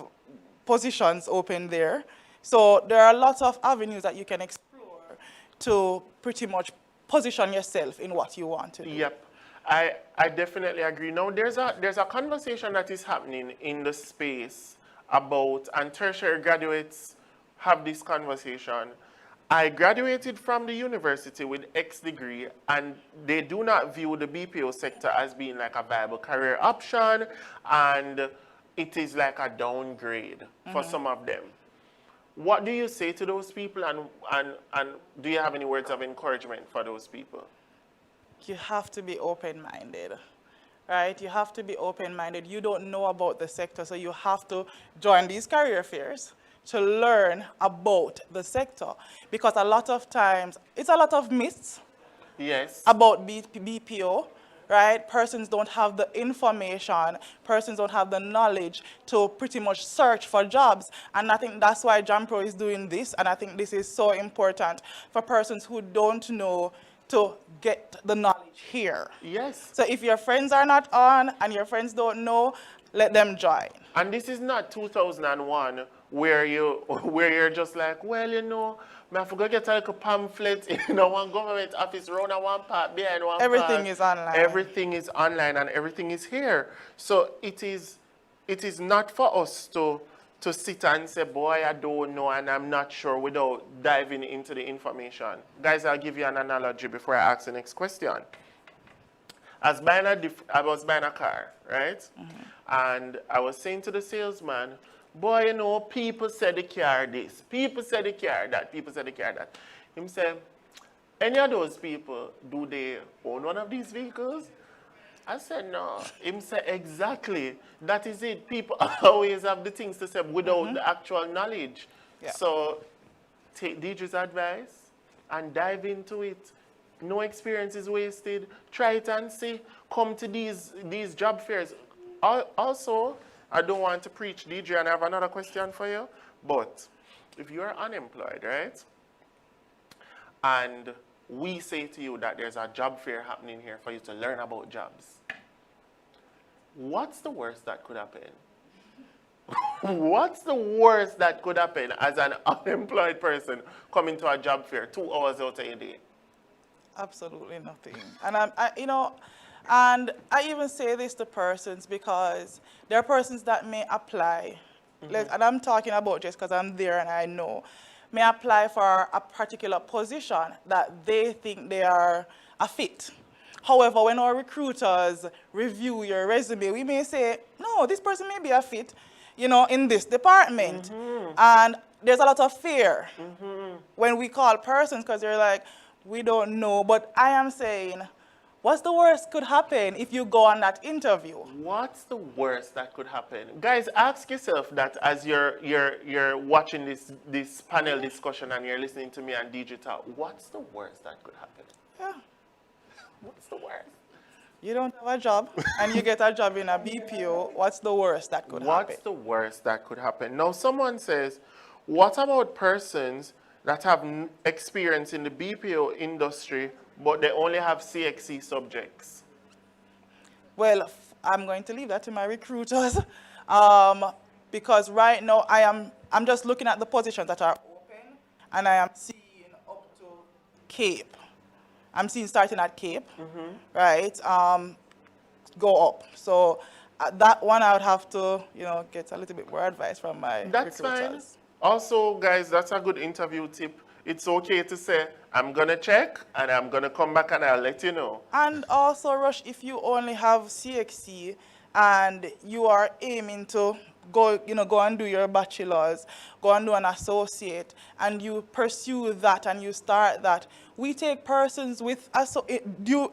S9: positions open there. So there are lots of avenues that you can explore to pretty much position yourself in what you want to do.
S8: Yep. I definitely agree. Now, there's a conversation that is happening in the space about, and tertiary graduates have this conversation. I graduated from the university with X degree, and they do not view the BPO sector as being like a viable career option, and it is like a downgrade for some of them. What do you say to those people, and do you have any words of encouragement for those people?
S9: You have to be open-minded, right? You have to be open-minded. You don't know about the sector, so you have to join these career fairs to learn about the sector. Because a lot of times, it's a lot of myths
S8: Yes.
S9: about BPO, right? Persons don't have the information, persons don't have the knowledge to pretty much search for jobs. And I think that's why JAMPRO is doing this, and I think this is so important for persons who don't know to get the knowledge here.
S8: Yes.
S9: So if your friends are not on and your friends don't know, let them join.
S8: And this is not 2001 where you're just like, well, I forgot to get a little pamphlet in one government office round a one part behind one
S9: Everything
S8: part.
S9: is online.
S8: Everything is online and everything is here. So it is not for us to sit and say, boy, I don't know and I'm not sure, without diving into the information. Guys, I'll give you an analogy before I ask the next question. I was buying a car, right? And I was saying to the salesman, boy, people said the car this, people said the car that, people said the car that. Him said, any of those people, do they own one of these vehicles? I said, no. Him said, exactly. That is it. People always have the things to say without the actual knowledge.
S9: Yeah.
S8: So take Deidre's advice and dive into it. No experience is wasted. Try it and see. Come to these job fairs. Also, I don't want to preach, Deidre, and I have another question for you. But if you're unemployed, right? And we say to you that there's a job fair happening here for you to learn about jobs. What's the worst that could happen? What's the worst that could happen as an unemployed person coming to a job fair 2 hours out of your day?
S9: Absolutely nothing. And and I even say this to persons because there are persons that may apply, and I'm talking about just because I'm there and I know, may apply for a particular position that they think they are a fit. However, when our recruiters review your resume, we may say, no, this person may be a fit, in this department. And there's a lot of fear when we call persons because they're like, we don't know. But I am saying, what's the worst could happen if you go on that interview?
S8: What's the worst that could happen? Guys, ask yourself that as you're watching this panel discussion and you're listening to me on digital. What's the worst that could happen?
S9: Yeah.
S8: What's the worst?
S9: You don't have a job and you get a job in a BPO. What's the worst that could happen?
S8: What's the worst that could happen? Now, someone says, what about persons that have experience in the BPO industry, but they only have CXC subjects?
S9: Well, I'm going to leave that to my recruiters because right now I'm just looking at the positions that are open and I am seeing up to Cape. I'm seeing starting at Cape, right? Go up. So that one I would have to, get a little bit more advice from my
S8: That's fine.
S9: recruiters.
S8: Also, guys, that's a good interview tip. It's okay to say, I'm going to check and I'm going to come back and I'll let you know.
S9: And also, Rush, if you only have CXC and you are aiming to go and do your bachelor's, go and do an associate, and you pursue that and you start that, we take persons with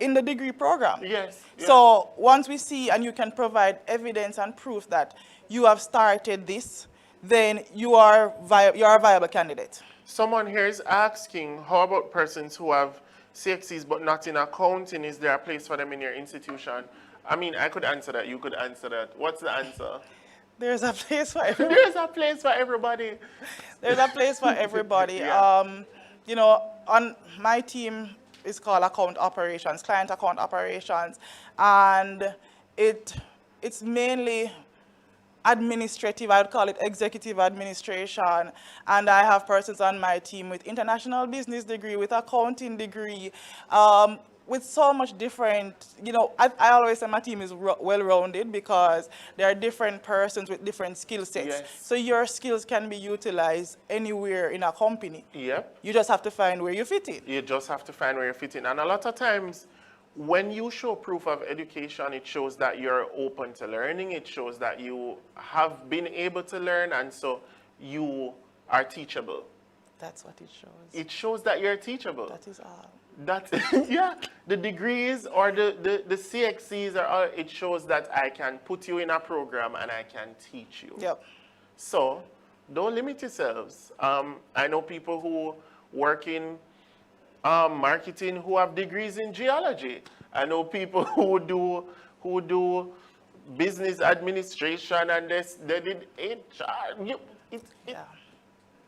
S9: in the degree program.
S8: Yes.
S9: So once we see and you can provide evidence and proof that you have started this, then you are a viable candidate.
S8: Someone here is asking, how about persons who have CXCs but not in accounting? Is there a place for them in your institution? I mean, I could answer that. You could answer that. What's the answer?
S9: There's a place for everybody.
S8: There's a place for everybody.
S9: There's a place for everybody.
S8: Yeah.
S9: On my team is called account operations, client account operations, and it's mainly administrative. I would call it executive administration, and I have persons on my team with international business degree, with accounting degree, with so much different, I always say my team is well-rounded because there are different persons with different skill sets.
S8: Yes.
S9: So your skills can be utilized anywhere in a company.
S8: Yep.
S9: You just have to find where you fit in.
S8: You just have to find where you fit in. And a lot of times, when you show proof of education, it shows that you're open to learning. It shows that you have been able to learn, and so you are teachable.
S9: That's what it shows.
S8: It shows that you're teachable.
S9: That is all.
S8: That, yeah, the degrees or the CXCs are all, it shows that I can put you in a program and I can teach you.
S9: Yep.
S8: So don't limit yourselves. I know people who work in marketing who have degrees in geology. I know people who do business administration and they did HR.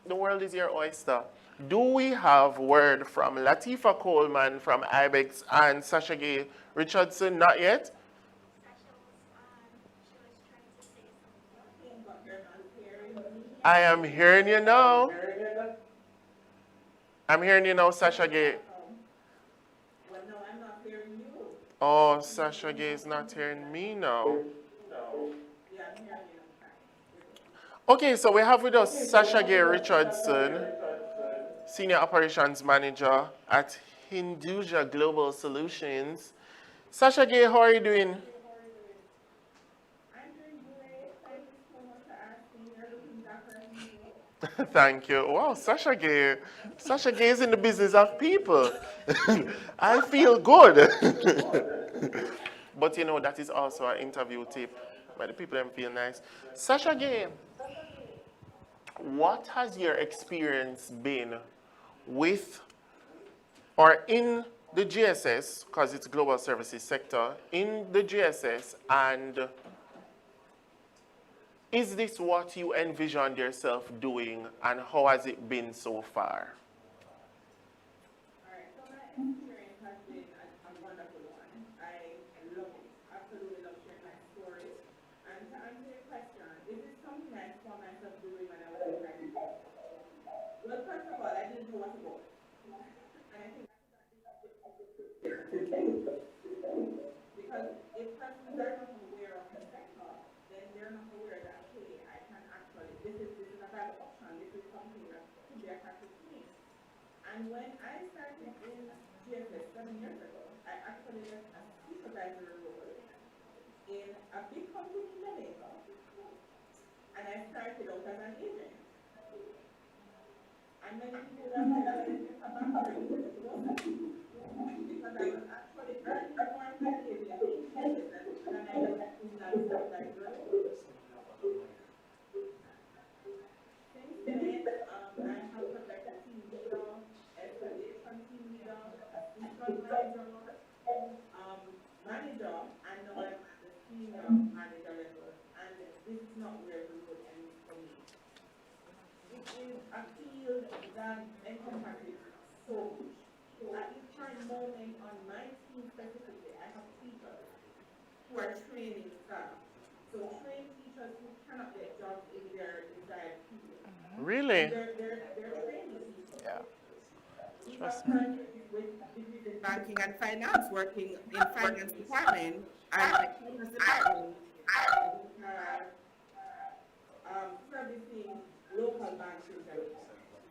S8: The world is your oyster. Do we have word from Latifa Coleman from IBEX and Sasha Gay Richardson? Not yet? I am hearing you now. I'm hearing you now, Sasha Gay. Oh, Sasha Gay is not hearing me now. Okay, so we have with us Sasha Gay Richardson, Senior Operations Manager at Hinduja Global Solutions. Sasha Gay, how are you doing?
S10: I'm doing great. Thank you so much for asking. You're looking dapper as
S8: Thank you. Wow, Sasha Gay. Sasha Gay is in the business of people. I feel good. But that is also an interview tip. But the people them feel nice. Sasha Gay, what has your experience been with or in the GSS, because it's global services sector, in the GSS, and is this what you envisioned yourself doing, and how has it been so far?
S10: All right, so my experience has been a wonderful one. I love it. Absolutely love sharing my story. And to answer your question, is it something I saw myself doing when I was in private? Well, first of all, I didn't know what to go. And I think because if persons are not aware of the sector, then they're not aware that, okay, I can actually, this is a viable option, this is something that could be attractive to me. And when I started in GSS 7 years ago, I actually left a supervisory role in a big company in Jamaica, and I started out as an agent. And many people would have said that I didn't have backbreaking, but it wasn't, because I was actually earning more as an agent in GSS than I was in that supervisor role. Since then, I have progressed to team leader, escalation team leader, assistant manager, manager, and now I'm at the senior manager level. And this is not where the road ends for me. It is a field that encompasses so much. At this current moment on my team specifically, I have teachers who are training staff. So trained teachers who cannot get jobs in their desired field.
S8: Really?
S10: They're training people.
S9: Yeah.
S10: We have persons with degrees in banking and finance working in finance department and finance department servicing local banks in Jamaica.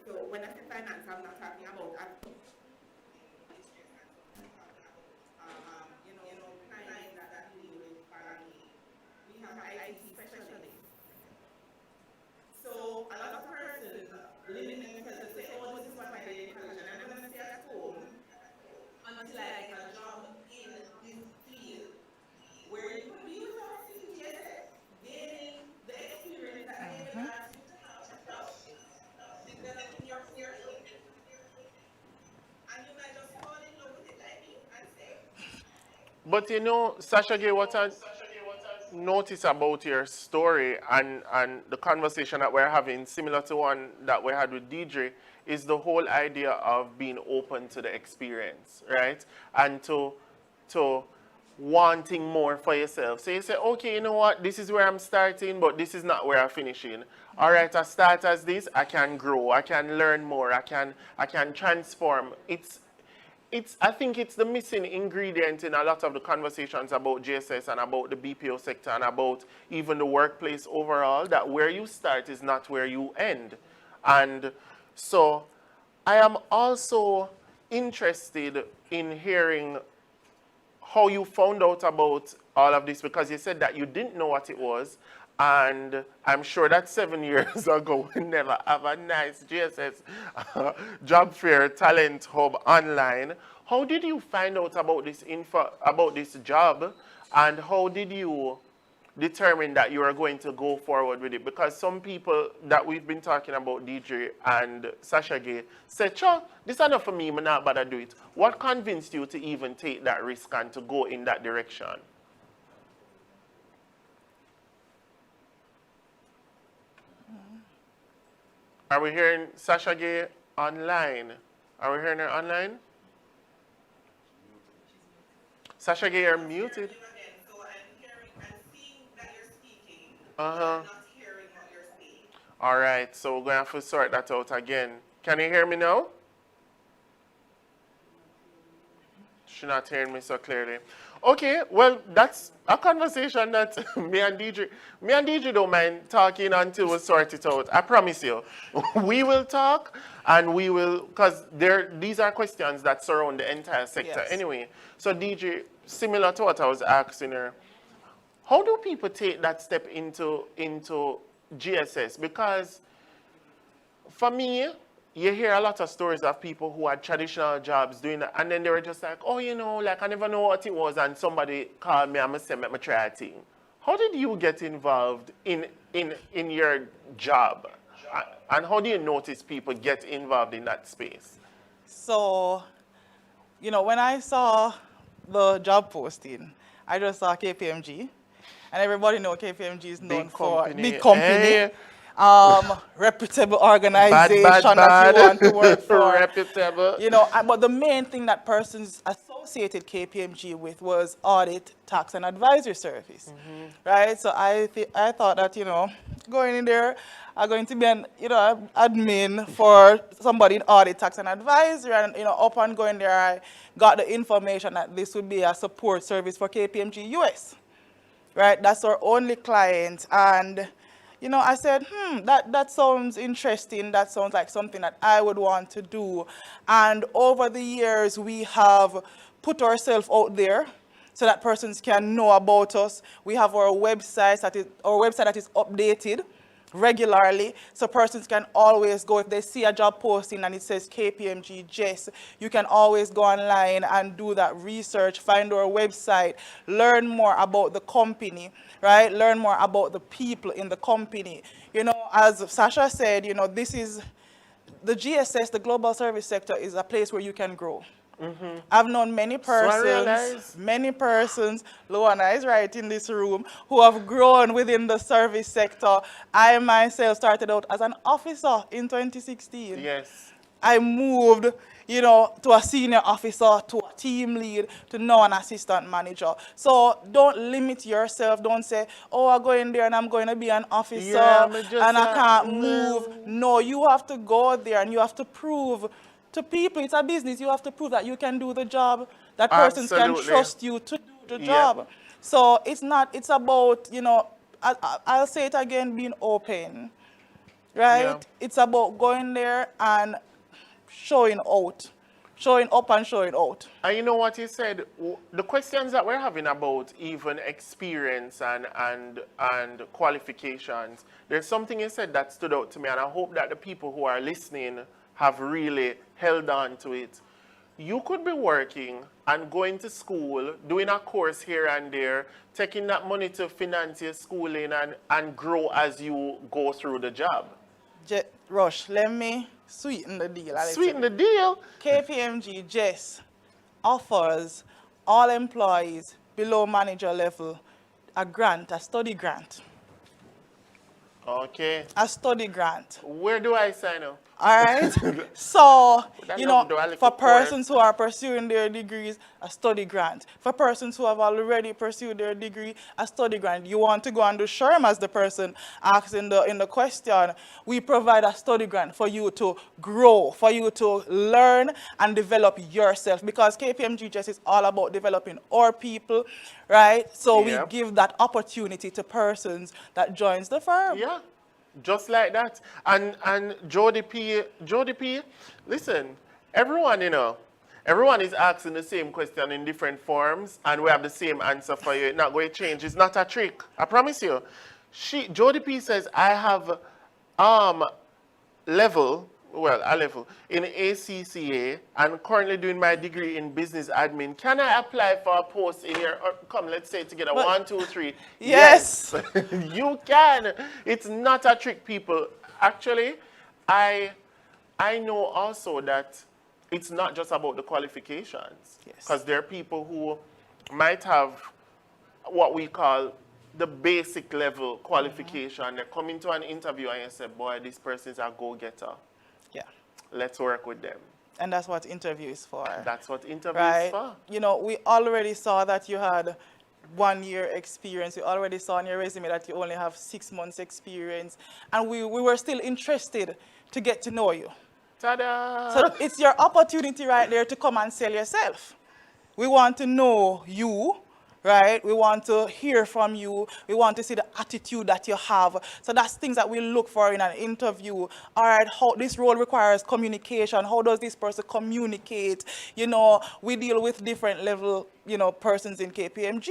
S10: So when I say finance, I'm not talking about clients that deal with banking. We have IT specialists. So a lot of persons limit themselves to say, oh, this is what my education, and I'm going to stay at home until I get a job in this field, where you could be with us in GSS, gaining the experience that they will ask you to have, developing your skill, and you might just fall in love with it like me and stay.
S8: But you know, Sasha Gay, what I notice about your story and the conversation that we're having, similar to one that we had with Deidre, is the whole idea of being open to the experience, right? And to wanting more for yourself. So you say, okay, you know what, this is where I'm starting, but this is not where I'm finishing. All right, I start as this, I can grow, I can learn more, I can transform. I think it's the missing ingredient in a lot of the conversations about GSS and about the BPO sector and about even the workplace overall, that where you start is not where you end. And so I am also interested in hearing how you found out about all of this, because you said that you didn't know what it was. And I'm sure that 7 years ago, we never have a nice GSS job fair talent hub online. How did you find out about this info, about this job, and how did you determine that you are going to go forward with it? Because some people that we've been talking about, DJ and Sasha Gay, said, sure, this is enough for me, I'm not bother do it. What convinced you to even take that risk and to go in that direction? Are we hearing Sasha Gay online? Are we hearing her online? Sasha Gay, you're muted.
S10: So I'm seeing that you're speaking,
S8: Uh-huh.
S10: not hearing what you're saying.
S8: All right, so we're going to have to sort that out again. Can you hear me now? She's not hearing me so clearly. Okay, well, that's a conversation that me and DJ don't mind talking until we sort it out. I promise you. We will talk, and we will, because these are questions that surround the entire sector.
S9: Yes.
S8: Anyway, so DJ, similar to what I was asking her, how do people take that step into GSS? Because for me, you hear a lot of stories of people who had traditional jobs doing that, and then they were just like, oh, you know, like I never know what it was, and somebody called me and I said, let me try a thing. How did you get involved in your job? And how do you notice people get involved in that space?
S9: So, you know, when I saw the job posting, I just saw KPMG, and everybody know KPMG is known for big company.
S8: Hey.
S9: Reputable organization that you want to work for.
S8: Reputable.
S9: You know, but the main thing that persons associated KPMG with was audit, tax, and advisory service, right? So I thought that, you know, going in there, I'm going to be an, you know, admin for somebody in audit, tax, and advisory, and, you know, upon going there, I got the information that this would be a support service for KPMG US, right? That's our only client, and you know, I said, that sounds interesting. That sounds like something that I would want to do. And over the years, we have put ourselves out there so that persons can know about us. We have our website that is updated regularly, so persons can always go, if they see a job posting and it says KPMG GES, you can always go online and do that research, find our website, learn more about the company, right? Learn more about the people in the company. You know, as Sasha said, you know, this is, the GSS, the global service sector, is a place where you can grow. I've known many persons, Luana is right in this room, who have grown within the service sector. I myself started out as an officer in 2016.
S8: Yes.
S9: I moved, you know, to a senior officer, to a team lead, to now an assistant manager. So don't limit yourself. Don't say, oh, I go in there and I'm going to be an officer and I can't move. No, you have to go there and you have to prove to people, it's a business, you have to prove that you can do the job, that persons can trust you to do the job. So it's not, it's about, you know, I'll say it again, being open, right?
S8: Yeah.
S9: It's about going there and showing out, showing up and showing out.
S8: And you know what you said, the questions that we're having about even experience and qualifications, there's something you said that stood out to me, and I hope that the people who are listening have really held on to it. You could be working and going to school, doing a course here and there, taking that money to finance your schooling and grow as you go through the job.
S9: Rush, let me sweeten the deal.
S8: Sweeten the deal?
S9: KPMG GES offers all employees below manager level a grant, a study grant.
S8: Okay.
S9: A study grant.
S8: Where do I sign up?
S9: All right. So, you know, for persons who are pursuing their degrees, a study grant. For persons who have already pursued their degree, a study grant. You want to go and do SHRM, as the person asked in the question, we provide a study grant for you to grow, for you to learn and develop yourself, because KPMG just is all about developing our people, right? So we give that opportunity to persons that joins the firm.
S8: Yeah. Just like that. And Jody P, listen, everyone, you know, everyone is asking the same question in different forms, and we have the same answer for you. It's not going to change. It's not a trick. I promise you. Jody P says, I have a level in ACCA and currently doing my degree in business admin. Can I apply for a post in here? Or come, let's say it together. 1, 2, 3.
S9: Yes.
S8: You can. It's not a trick, people. Actually, I know also that it's not just about the qualifications. Because there are people who might have what we call the basic level qualification. They come into an interview and you say, boy, this person is a go-getter.
S9: Yeah.
S8: Let's work with them.
S9: And that's what interview is for.
S8: That's what interview is for.
S9: You know, we already saw that you had 1 year experience. We already saw on your resume that you only have 6 months experience. And we were still interested to get to know you.
S8: Ta-da!
S9: So it's your opportunity right there to come and sell yourself. We want to know you, right? We want to hear from you. We want to see the attitude that you have. So that's things that we look for in an interview. All right, how this role requires communication. How does this person communicate? You know, we deal with different level, you know, persons in KPMG.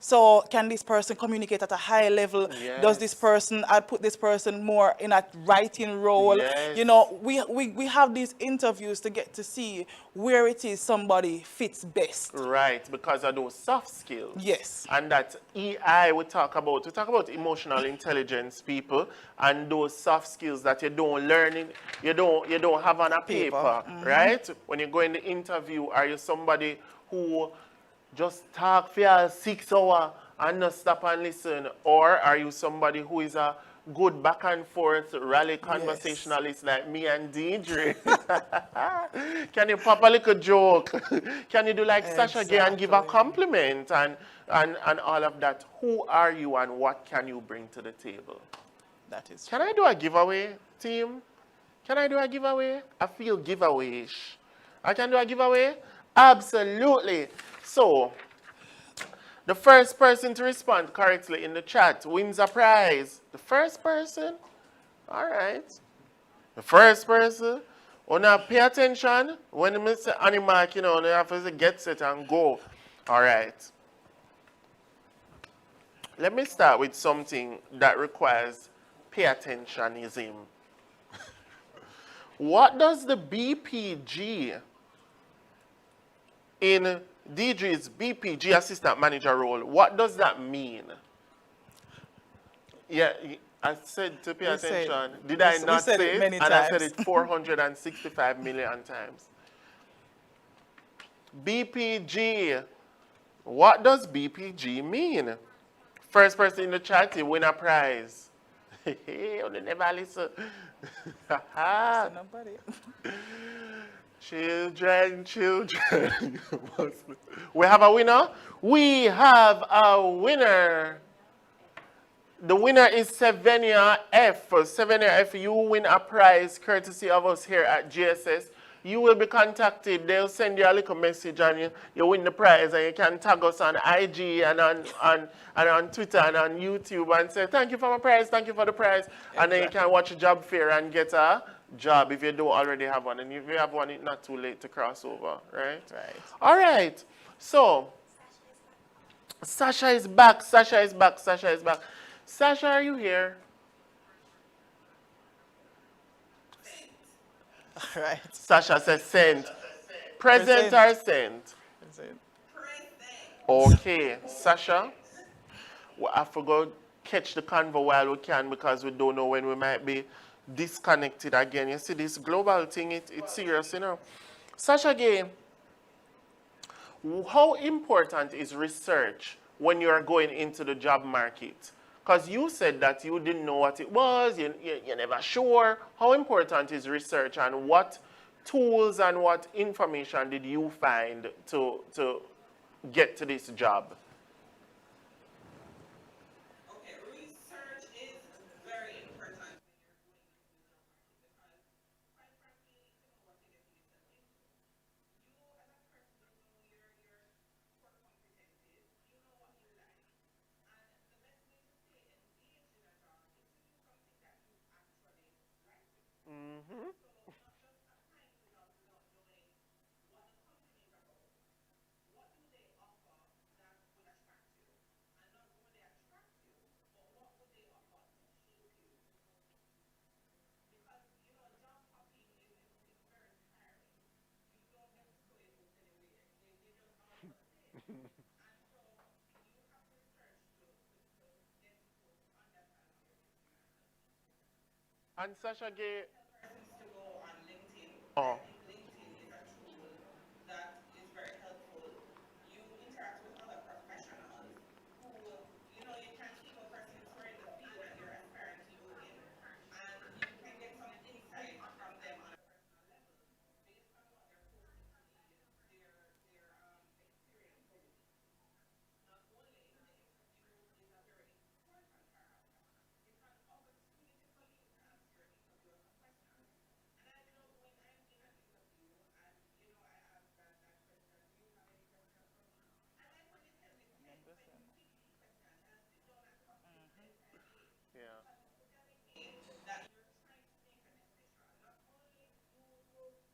S9: So can this person communicate at a high level?
S8: Yes.
S9: Does this person, I put this person more in a writing role?
S8: Yes.
S9: You know, we have these interviews to get to see where it is somebody fits best.
S8: Right, because of those soft skills.
S9: Yes.
S8: And that EI we talk about emotional intelligence, people, and those soft skills that you don't learn, you don't have on a paper. Right? When you go in the interview, are you somebody who just talk for 6 hours and not stop and listen? Or are you somebody who is a good back and forth rally conversationalist like me and Deidre? Can you pop a little joke? Can you do like Sasha again and give a compliment and all of that? Who are you and what can you bring to the table?
S9: That is
S8: true. Can I do a giveaway, team? Can I do a giveaway? I feel giveaway-ish. I can do a giveaway? Absolutely. So, the first person to respond correctly in the chat wins a prize. The first person? All right. The first person Oh, now pay attention. When you say animal, you know, you have to say get set and go. All right. Let me start with something that requires pay attentionism. What does the BPG in DG's BPG assistant manager role, what does that mean? Yeah, I said to pay
S9: We said-
S8: attention. Did
S9: we
S8: I
S9: s- we
S8: not
S9: said
S8: say
S9: it
S8: it?
S9: many
S8: And I said
S9: times.
S8: it 465 million times. BPG. What does BPG mean? First person in the chat, you win a prize. Hey, you never listen.
S9: Say nobody.
S8: Children, children. We have a winner? We have a winner. The winner is Sevenia F. Sevenia F, you win a prize courtesy of us here at GSS. You will be contacted. They'll send you a little message and you win the prize, and you can tag us on IG and on Twitter and on YouTube and say, thank you for my prize, thank you for the prize. And then you can watch a job fair and get a job if you don't already have one. And if you have one, it's not too late to cross over, right?
S9: Right.
S8: All right. So, Sasha is back, Sasha is back, Sasha is back. Sasha, are you here?
S9: All right.
S8: Sasha says sent. Present or sent?
S9: Present.
S8: Okay, Sasha, I forgot catch the convo while we can because we don't know when we might be disconnected again. You see, this global thing, it's serious, you know. Sasha Gay, how important is research when you're going into the job market? Because you said that you didn't know what it was, you're never sure. How important is research, and what tools and what information did you find to get to this job?
S10: Okay, research is very important when you're going into the job market because, quite frankly, to know what you're getting yourself into. You, as a person, you know your core competencies, you know what you like, and the best way to stay engaged in a job is to do something that you actually like to do.
S8: Mm-hmm.
S10: So, not just applying to jobs without knowing what the company is about, what do they offer that would attract you, and not only attract you, but what would they offer to keep you? Because job hopping is very tiring. You don't get to throw your books anywhere. They just all the same. And so you have to research to get to understand how your business plan.
S8: And Sasha Gay,
S10: Tell persons to go on LinkedIn. I
S8: oh,
S10: think LinkedIn is a tool that is very helpful. You interact with other professionals who, you can see what person is wearing the field that you're aspiring to go in, and you can get some insight from them on a personal level based on what they're posting to be their experience going. Not only the interview is a very important part, it's an opportunity for you to ask your interviewer some questions. And when I'm in an interview and I ask that question, do you have any questions for me? I like when you tell me 10, 20, 15 questions, and I sit down and talk to you for the entire day.
S8: yeah.
S10: Because it's telling me that you're trying to make a decision. Not only do I want you to work for me,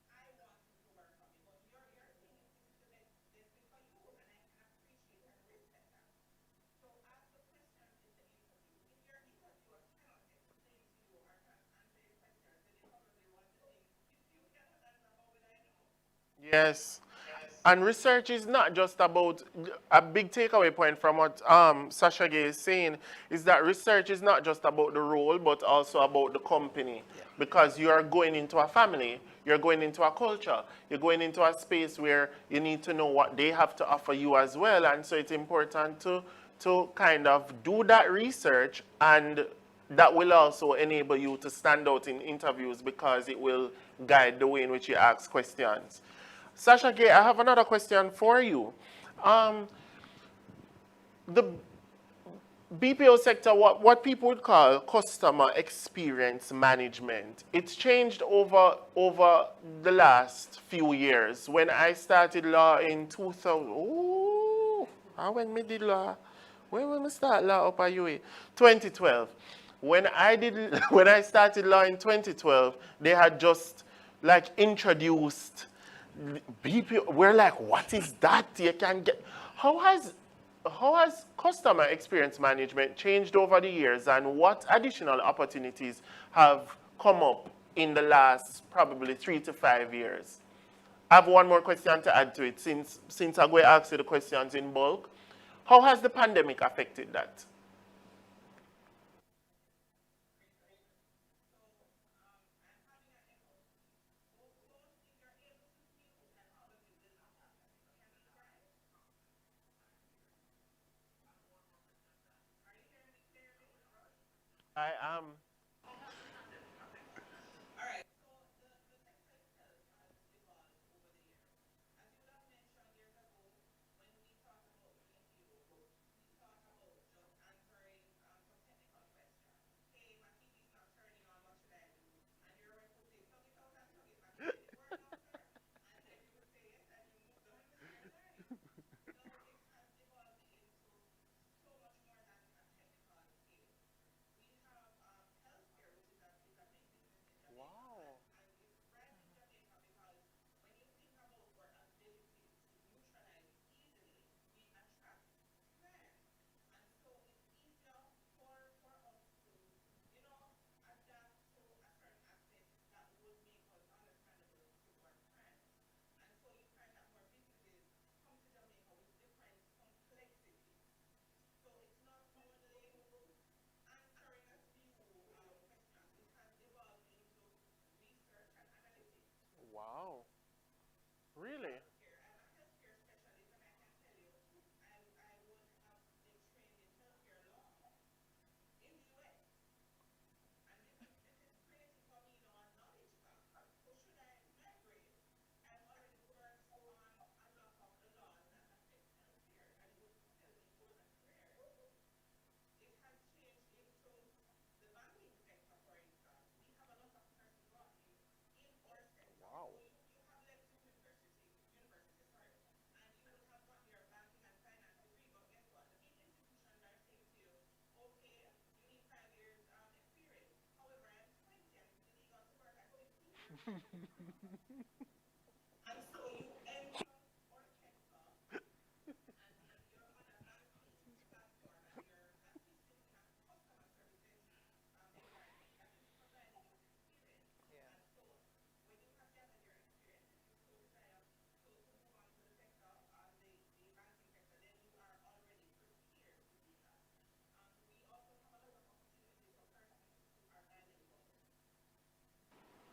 S10: but you're thinking this is the best fit for you, and I can appreciate and respect that. So ask the questions in the interview. If your interviewer cannot explain to you or cannot answer your questions, then you probably want to think, if you cannot answer, how would I know?
S8: Yes. And research is not just about, a big takeaway point from what Sasha Gay is saying is that research is not just about the role, but also about the company.
S9: Yeah.
S8: Because you are going into a family, you're going into a culture, you're going into a space where you need to know what they have to offer you as well. And so it's important to kind of do that research, and that will also enable you to stand out in interviews because it will guide the way in which you ask questions. Sasha Gay, I have another question for you. The BPO sector, what people would call customer experience management, it's changed over the last few years. When I started law in 2000, when me did law, when I start law up at UA? 2012. When I started law in 2012, they had just like introduced BPO. We're like, what is that? You can get. How has customer experience management changed over the years, and what additional opportunities have come up in the last probably 3 to 5 years? I have one more question to add to it, since I'm going to ask you the questions in bulk. How has the pandemic affected that? I am. Wow. Wow. Really? Wow.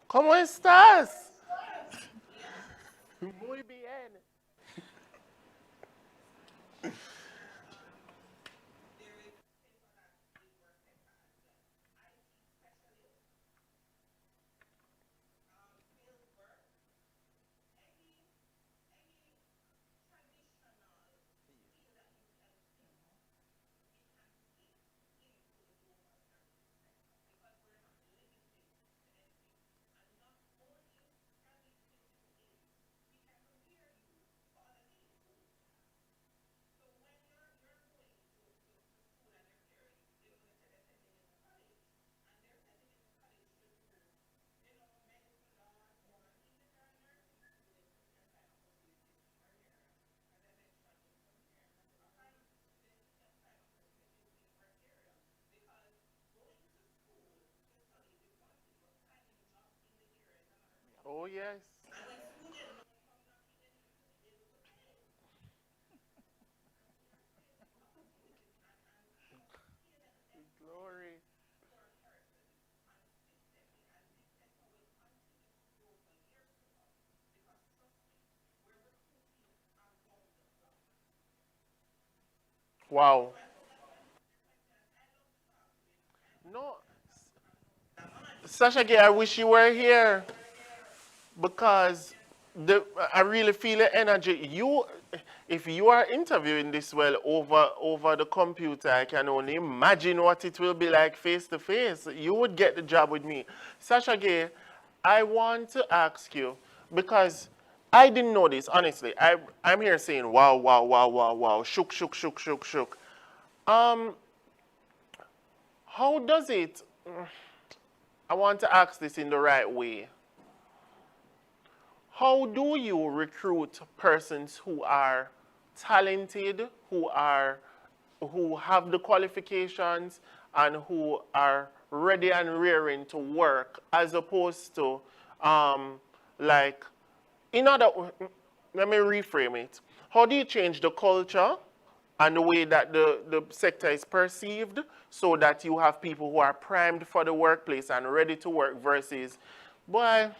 S8: ¿Cómo estás? Muy bien. Oh, yes. Glory. Wow. No, Sasha Gay, I wish you were here, because I really feel the energy. If you are interviewing this well over the computer, I can only imagine what it will be like face to face. You would get the job with me. Sasha Gay, I want to ask you, because I didn't know this, honestly. I'm here saying, wow, wow, wow, wow, wow, shook, shook, shook, shook, shook. Um, how does it, I want to ask this in the right way. How do you recruit persons who are talented, who have the qualifications, and who are ready and raring to work, as opposed to like, in other, let me reframe it. How do you change the culture and the way that the sector is perceived, so that you have people who are primed for the workplace and ready to work versus, boy,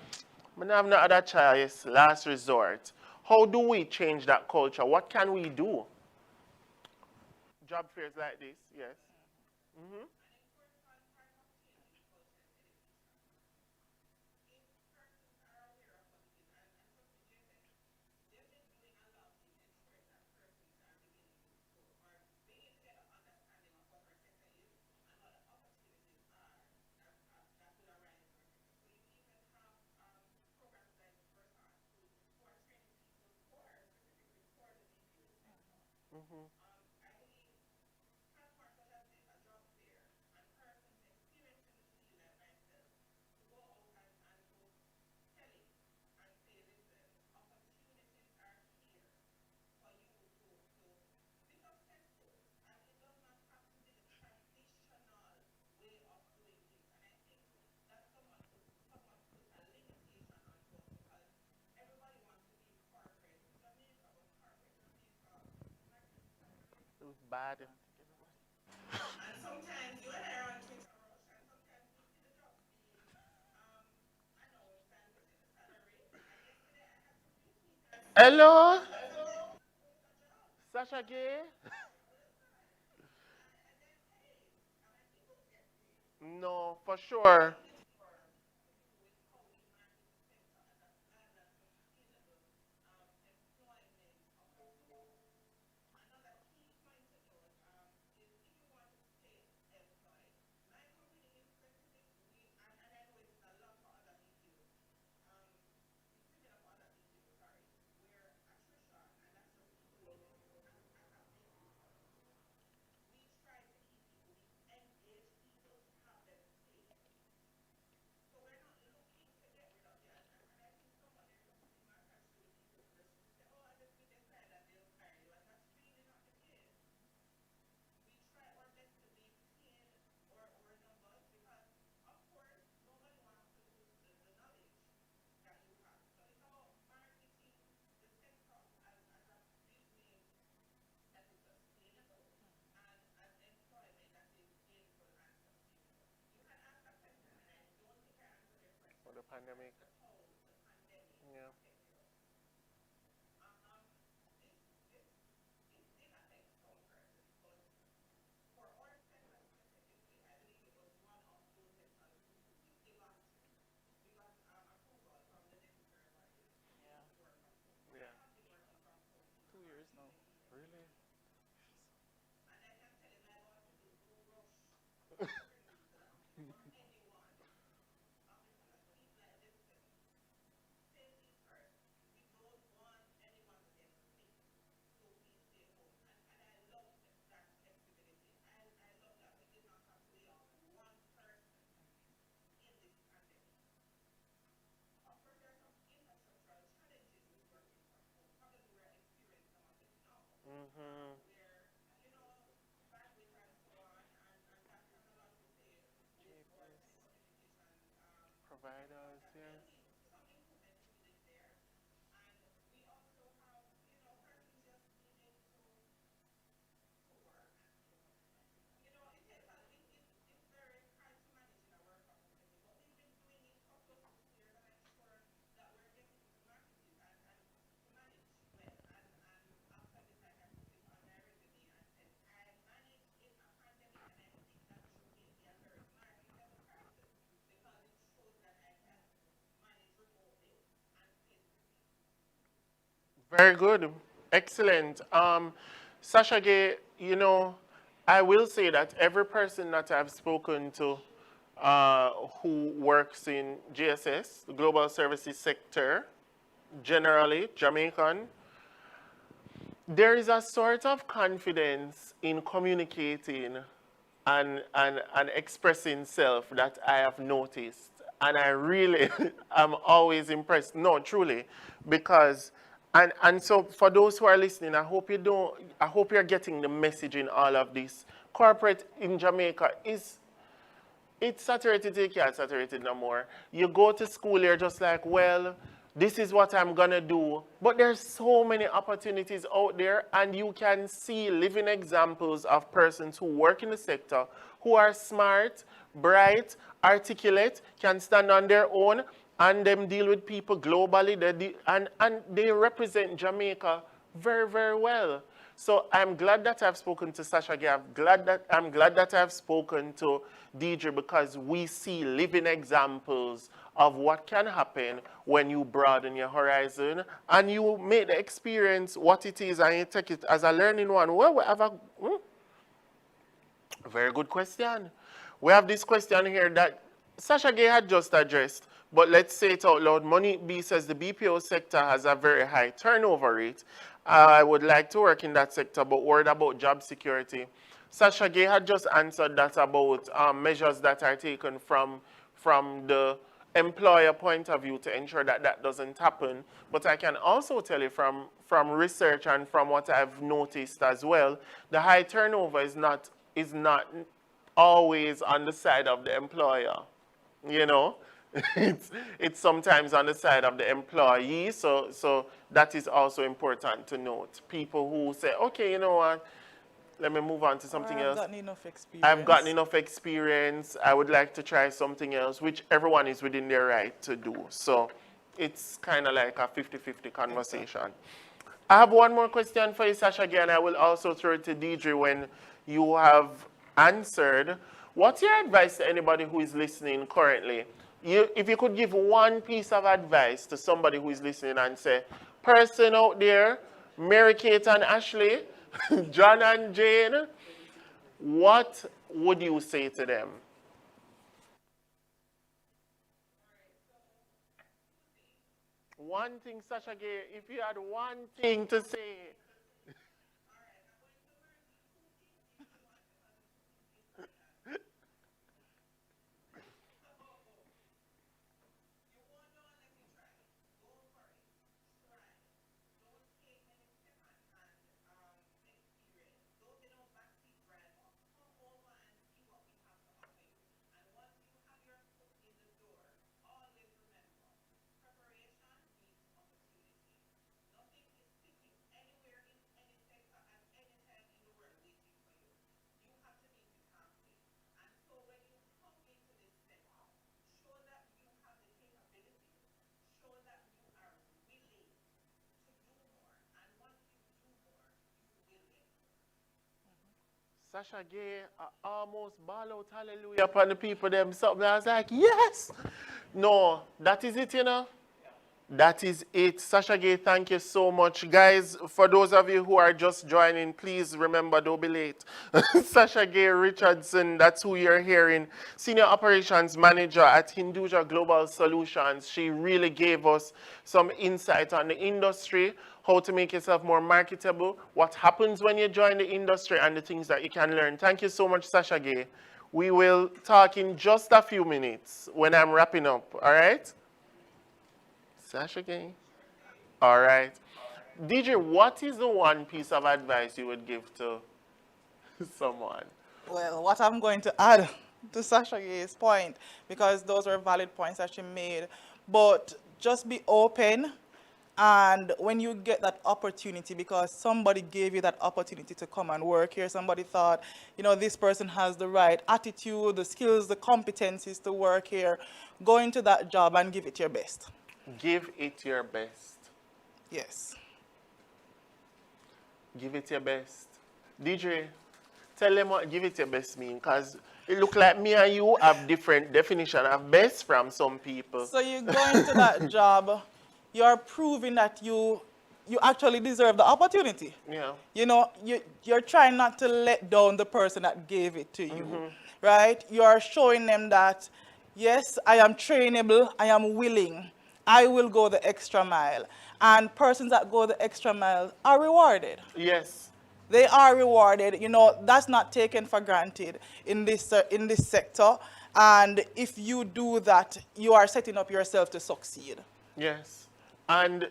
S8: I don't have no other choice, last resort. How do we change that culture? What can we do? Job fairs like this, yes. Mm-hmm. Mm-hmm. It was bad. Hello? Sasha Gay? No, for sure. For the pandemic. Yeah. Yeah.
S9: 2 years now.
S8: Really? Mm-hmm. Providers, yes. Very good. Excellent. Sasha Gay, I will say that every person that I've spoken to who works in GSS, the Global Services Sector, generally Jamaican, there is a sort of confidence in communicating and expressing self that I have noticed. and I really am always impressed. No, truly, because and so for those who are listening, I hope you're getting the message in all of this. Corporate in Jamaica is it's saturated, you can't saturate it no more. You go to school, you're just like, well, this is what I'm gonna do. But there's so many opportunities out there, and you can see living examples of persons who work in the sector who are smart, bright, articulate, can stand on their own, and them deal with people globally. And they represent Jamaica very, very well. So I'm glad that I've spoken to Sasha Gay. I'm glad that I've spoken to DJ, because we see living examples of what can happen when you broaden your horizon and you make the experience what it is and you take it as a learning one. Well, we have a very good question. We have this question here that Sasha Gay had just addressed, but let's say it out loud. Monique B says the BPO sector has a very high turnover rate. I would like to work in that sector, but worried about job security. Sasha Gay had just answered that about measures that are taken from the employer point of view to ensure that that doesn't happen. But I can also tell you from research and from what I've noticed as well, the high turnover is not always on the side of the employer. You know, it's sometimes on the side of the employee. So that is also important to note. People who say, okay, you know what, let me move on to something else.
S9: I've gotten enough experience.
S8: I've gotten enough experience. I would like to try something else, which everyone is within their right to do. So it's kind of like a 50-50 conversation. I have one more question for you, Sasha, again. I will also throw it to DJ when you have answered. What's your advice to anybody who is listening currently? If you could give one piece of advice to somebody who is listening and say, person out there, Mary Kate and Ashley, John and Jane, what would you say to them? One thing, Sasha Gay, if you had one thing to say. Sasha Gay, I almost ball out hallelujah upon the people themselves. I was like, yes. No, that is it, you know. That is it. Sasha Gay, thank you so much. Guys, for those of you who are just joining, please remember, don't be late. Sasha Gay Richardson, that's who you're hearing. Senior Operations Manager at Hinduja Global Solutions. She really gave us some insight on the industry, how to make yourself more marketable, what happens when you join the industry, and the things that you can learn. Thank you so much, Sasha Gay. We will talk in just a few minutes when I'm wrapping up, all right? Sasha Gay? All right. DJ, what is the one piece of advice you would give to someone?
S9: Well, what I'm going to add to Sasha Gay's point, because those were valid points that she made, but just be open. And when you get that opportunity, because somebody gave you that opportunity to come and work here, somebody thought, you know, this person has the right attitude, the skills, the competencies to work here, go into that job and give it your best.
S8: Give it your best.
S9: Yes.
S8: Give it your best. DJ, tell them what give it your best mean, because it look like me and you have different definition of best from some people.
S9: So you go into that job, you're proving that you actually deserve the opportunity.
S8: Yeah.
S9: You know, you're trying not to let down the person that gave it to you, right? You're showing them that, yes, I am trainable, I am willing, I will go the extra mile. And persons that go the extra mile are rewarded.
S8: Yes.
S9: they are rewarded. You know, that's not taken for granted in this sector. And if you do that, you are setting up yourself to succeed.
S8: Yes. And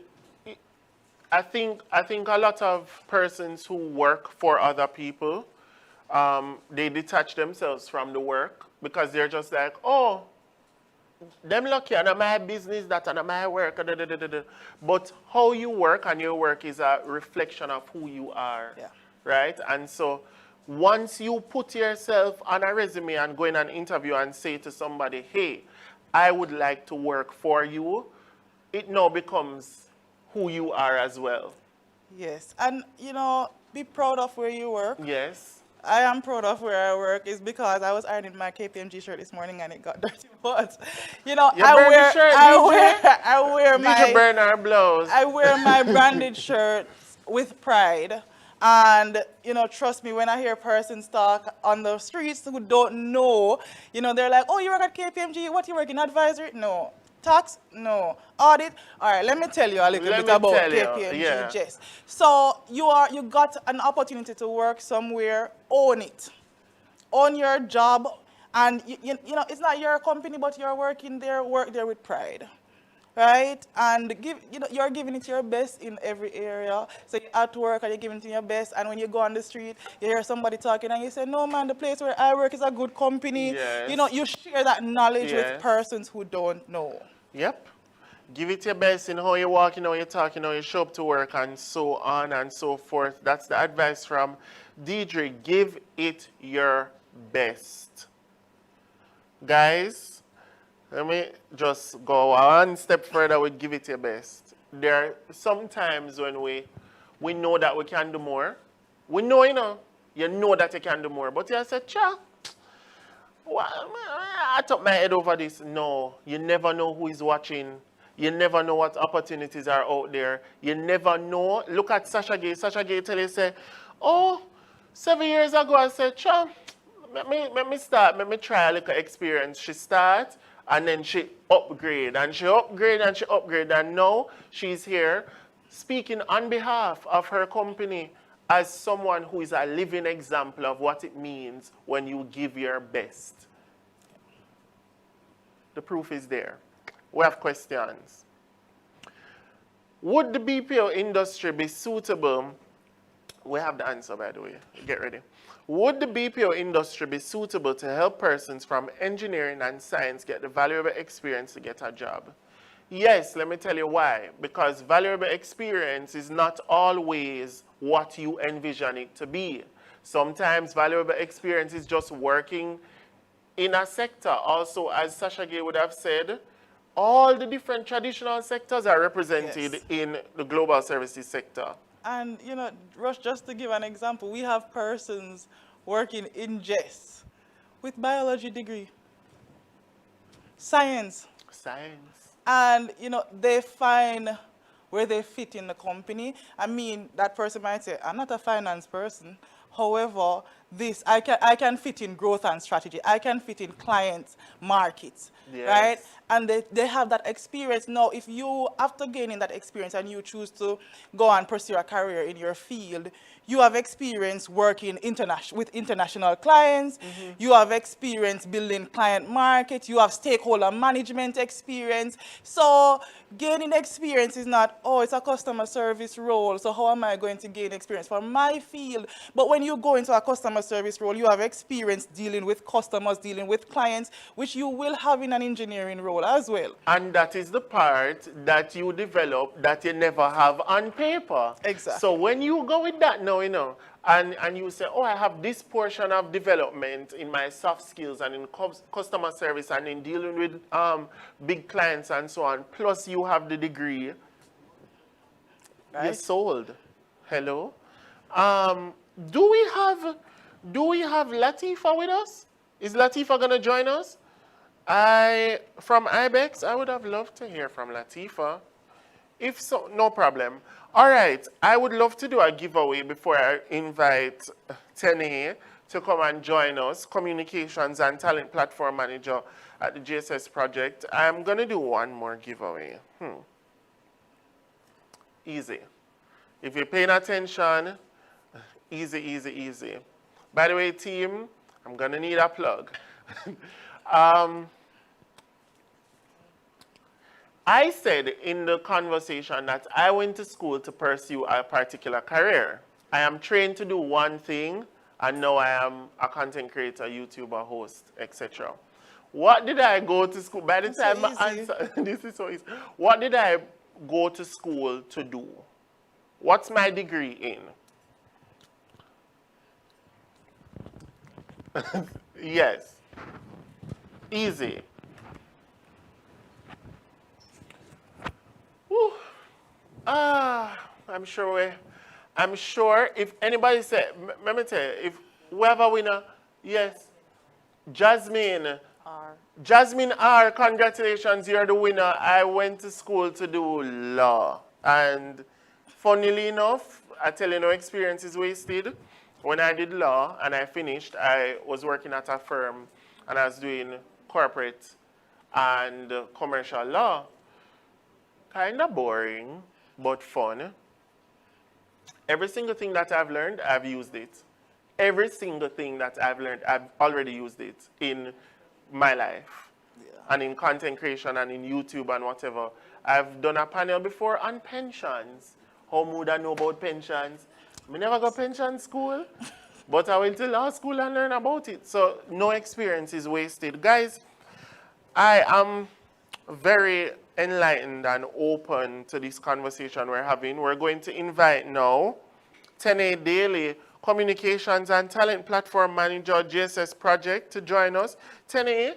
S8: I think a lot of persons who work for other people, they detach themselves from the work because they're just like, oh, them lucky and my business, that and my work. Da, da, da, da, da. But how you work and your work is a reflection of who you are.
S9: Yeah.
S8: Right? And so once you put yourself on a resume and go in an interview and say to somebody, hey, I would like to work for you, it now becomes who you are as well.
S9: Yes. And, you know, be proud of where you work.
S8: Yes.
S9: I am proud of where I work is because I was ironing my KPMG shirt this morning and it got dirty. But, you know,
S8: You burn the shirt,
S9: I wear
S8: DJ burn our blouse.
S9: I wear my branded shirts with pride. And, you know, trust me, when I hear persons talk on the streets who don't know, you know, they're like, oh, you work at KPMG, what you work in advisory? No. Tax? No. Audit? All right, let me tell you a little bit about KPMG, Jess. So you got an opportunity to work somewhere, own it. Own your job, and you know, it's not your company, but you're working there, work there with pride. Right? And you're giving it your best in every area. So you're at work and you're giving it your best, and when you go on the street, you hear somebody talking and you say, no man, the place where I work is a good company.
S8: Yes.
S9: You know, you share that knowledge with persons who don't know.
S8: Yep. Give it your best in how you walk, how you talk, how you show up to work, and so on and so forth. That's the advice from Deidre. Give it your best. Guys, let me just go one step further with give it your best. There are some times when we know that we can do more. We know, you know that you can do more. But you say, cha, well, I took my head over this. No, you never know who is watching. You never know what opportunities are out there. You never know. Look at Sasha Gay. Sasha Gay tell you, say, oh, 7 years ago, I said, cha, let me try a little experience. She starts, and then she upgrade, and she upgrade, and she upgrade, and now she's here speaking on behalf of her company as someone who is a living example of what it means when you give your best. The proof is there. We have questions. Would the BPO industry be suitable? We have the answer, by the way. Get ready. Would the BPO industry be suitable to help persons from engineering and science get the valuable experience to get a job? Yes, let me tell you why. Because valuable experience is not always what you envision it to be. Sometimes valuable experience is just working in a sector. Also, as Sasha Gay would have said, all the different traditional sectors are represented in the global services sector.
S9: And, you know, Rush, just to give an example, we have persons working in GSS with biology degree, science. And, you know, they find where they fit in the company. I mean, that person might say, I'm not a finance person. However, I can fit in growth and strategy. I can fit in clients, markets, right? And they have that experience. Now, if you, after gaining that experience and you choose to go and pursue a career in your field, you have experience working with international clients. You have experience building client markets. You have stakeholder management experience. So gaining experience is not, oh, it's a customer service role, so how am I going to gain experience for my field? But when you go into a customer service role, you have experience dealing with customers, dealing with clients, which you will have in an engineering role as well.
S8: And that is the part that you develop that you never have on paper.
S9: Exactly.
S8: So when you go with that now, and you say, oh, I have this portion of development in my soft skills and in customer service and in dealing with big clients and so on, plus you have the degree, you're sold. Hello? Do we have Latifa with us? Is Latifa going to join us? From IBEX, I would have loved to hear from Latifa. If so, no problem. All right, I would love to do a giveaway before I invite Tene to come and join us, Communications and Talent Platform Manager at the GSS project. I'm going to do one more giveaway. Easy. If you're paying attention, Easy, easy, easy. By the way, team, I'm gonna need a plug. I said in the conversation that I went to school to pursue a particular career. I am trained to do one thing, and now I am a content creator, YouTuber, host, etc. What did I go to school? By the time I answer, this is so easy. What did I go to school to do? What's my degree in? Yes. Easy. Whew. I'm sure if anybody said, let me tell you, if whoever winner, yes, Jasmine. Jasmine R, congratulations, you're the winner. I went to school to do law. And funnily enough, I tell you no experience is wasted. When I did law and I finished, I was working at a firm and I was doing corporate and commercial law. Kind of boring, but fun. Every single thing that I've learned, I've used it. Every single thing that I've learned, I've already used it in my life. And in content creation and in YouTube and whatever. I've done a panel before on pensions. How would I know about pensions? I never got pension school, but I went to law school and learned about it. So no experience is wasted. Guys, I am very enlightened and open to this conversation we're having. We're going to invite now 10A Daily Communications and Talent Platform Manager, GSS Project, to join us. 10A,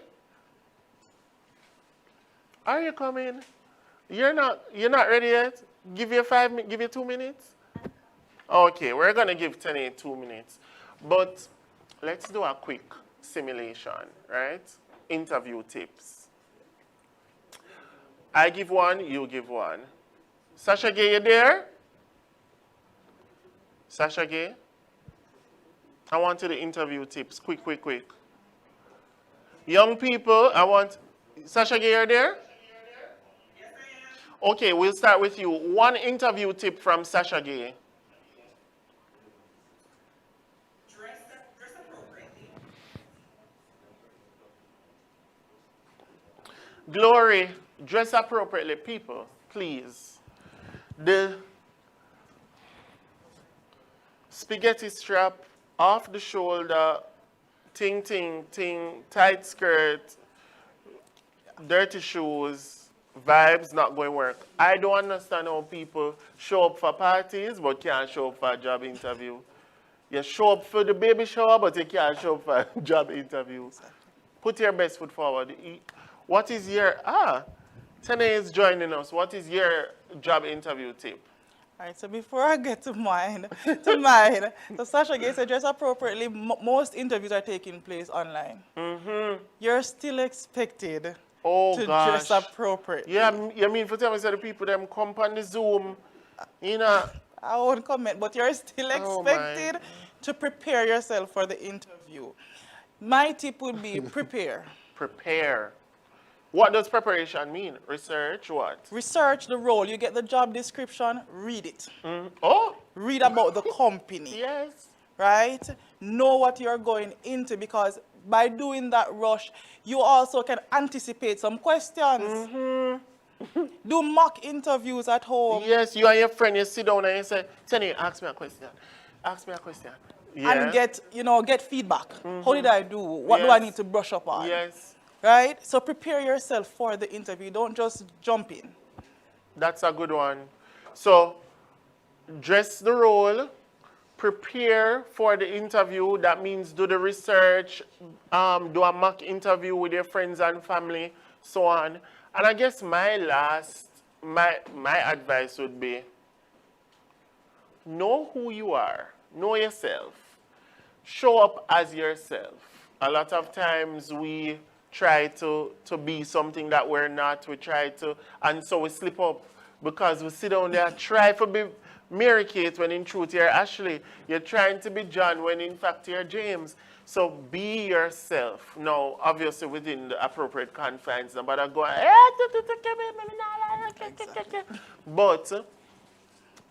S8: are you coming? You're not ready yet? Give you 2 minutes? Okay, we're gonna give 10A 2 minutes. But let's do a quick simulation, right? Interview tips. I give one, you give one. Sasha Gay, you there? Sasha Gay? I want you to interview tips. Quick, quick, quick. Young people, I want... Sasha Gay, you're there?
S10: Yes, I am.
S8: Okay, we'll start with you. One interview tip from Sasha Gay.
S10: Dress appropriately.
S8: Glory, dress appropriately, people, please. The spaghetti strap, off the shoulder, ting, ting, ting, tight skirt, dirty shoes, vibes not going to work. I don't understand how people show up for parties but can't show up for a job interview. You show up for the baby shower but you can't show up for a job interview. Put your best foot forward. What is your, Tene is joining us. What is your job interview tip?
S9: All right, so before I get to mine, so Sasha Gay said dress appropriately. Most interviews are taking place online.
S8: Mm-hmm.
S9: You're still expected to
S8: gosh.
S9: dress appropriately.
S8: Yeah, you mean for tell me, so the people them come on the Zoom, you know.
S9: I won't comment, but you're still expected to prepare yourself for the interview. My tip would be prepare.
S8: Prepare. What does preparation mean? Research what?
S9: Research the role. You get the job description, read it.
S8: Oh!
S9: Read about the company.
S8: Yes.
S9: Right? Know what you're going into, because by doing that rush, you also can anticipate some questions. Do mock interviews at home.
S8: Yes, you and your friend, you sit down and you say, Tenny, ask me a question. Ask me a question. Yeah.
S9: And get feedback. How did I do? What do I need to brush up on?
S8: Yes.
S9: Right? So prepare yourself for the interview. Don't just jump in.
S8: That's a good one. So dress the role, prepare for the interview. That means do the research, do a mock interview with your friends and family, so on. And I guess my advice would be, know who you are, know yourself, show up as yourself. A lot of times we try to be something that we're not. We try to, and so we slip up because we sit down there, try to be Mary Kate when in truth you're Ashley. You're trying to be John when in fact you're James. So be yourself. Now, obviously within the appropriate confines, but I go, but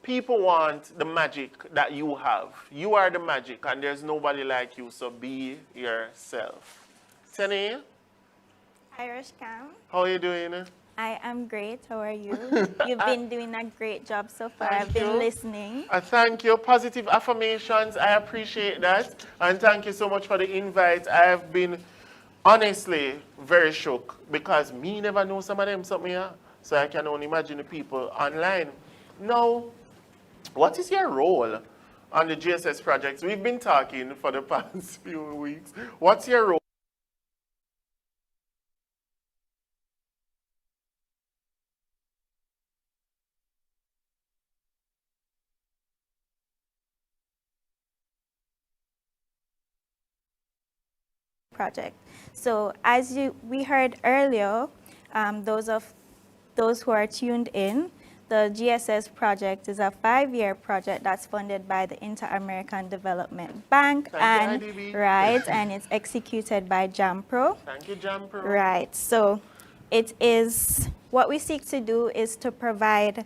S8: people want the magic that you have. You are the magic, and there's nobody like you, so be yourself. Tenny,
S11: Irish Cam.
S8: how are you doing?
S11: I am great. How are you? You've been doing a great job so far.
S8: Thank
S11: I've been
S8: you.
S11: listening.
S8: Thank you. Positive affirmations. I appreciate that. And thank you so much for the invite. I have been honestly very shook because me never know some of them something here. So I can only imagine the people online. Now, what is your role on the GSS project? We've been talking for the past few weeks. What's your role?
S11: Project. So as we heard earlier, those who are tuned in, the GSS project is a 5-year project that's funded by the Inter-American Development Bank,
S8: Thank you, IDB.
S11: right, and it's executed by JAMPRO.
S8: Thank you, Jampro.
S11: Right. So it is what we seek to do is to provide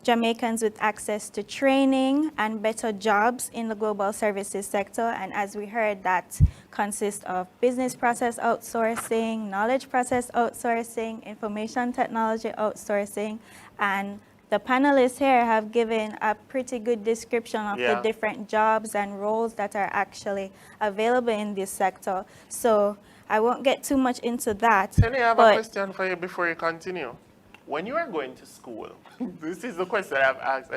S11: Jamaicans with access to training and better jobs in the global services sector. And as we heard, that consists of business process outsourcing, knowledge process outsourcing, information technology outsourcing. And the panelists here have given a pretty good description of the different jobs and roles that are actually available in this sector. So I won't get too much into that.
S8: Can I have a question for you before you continue? When you are going to school, this is the question I've asked.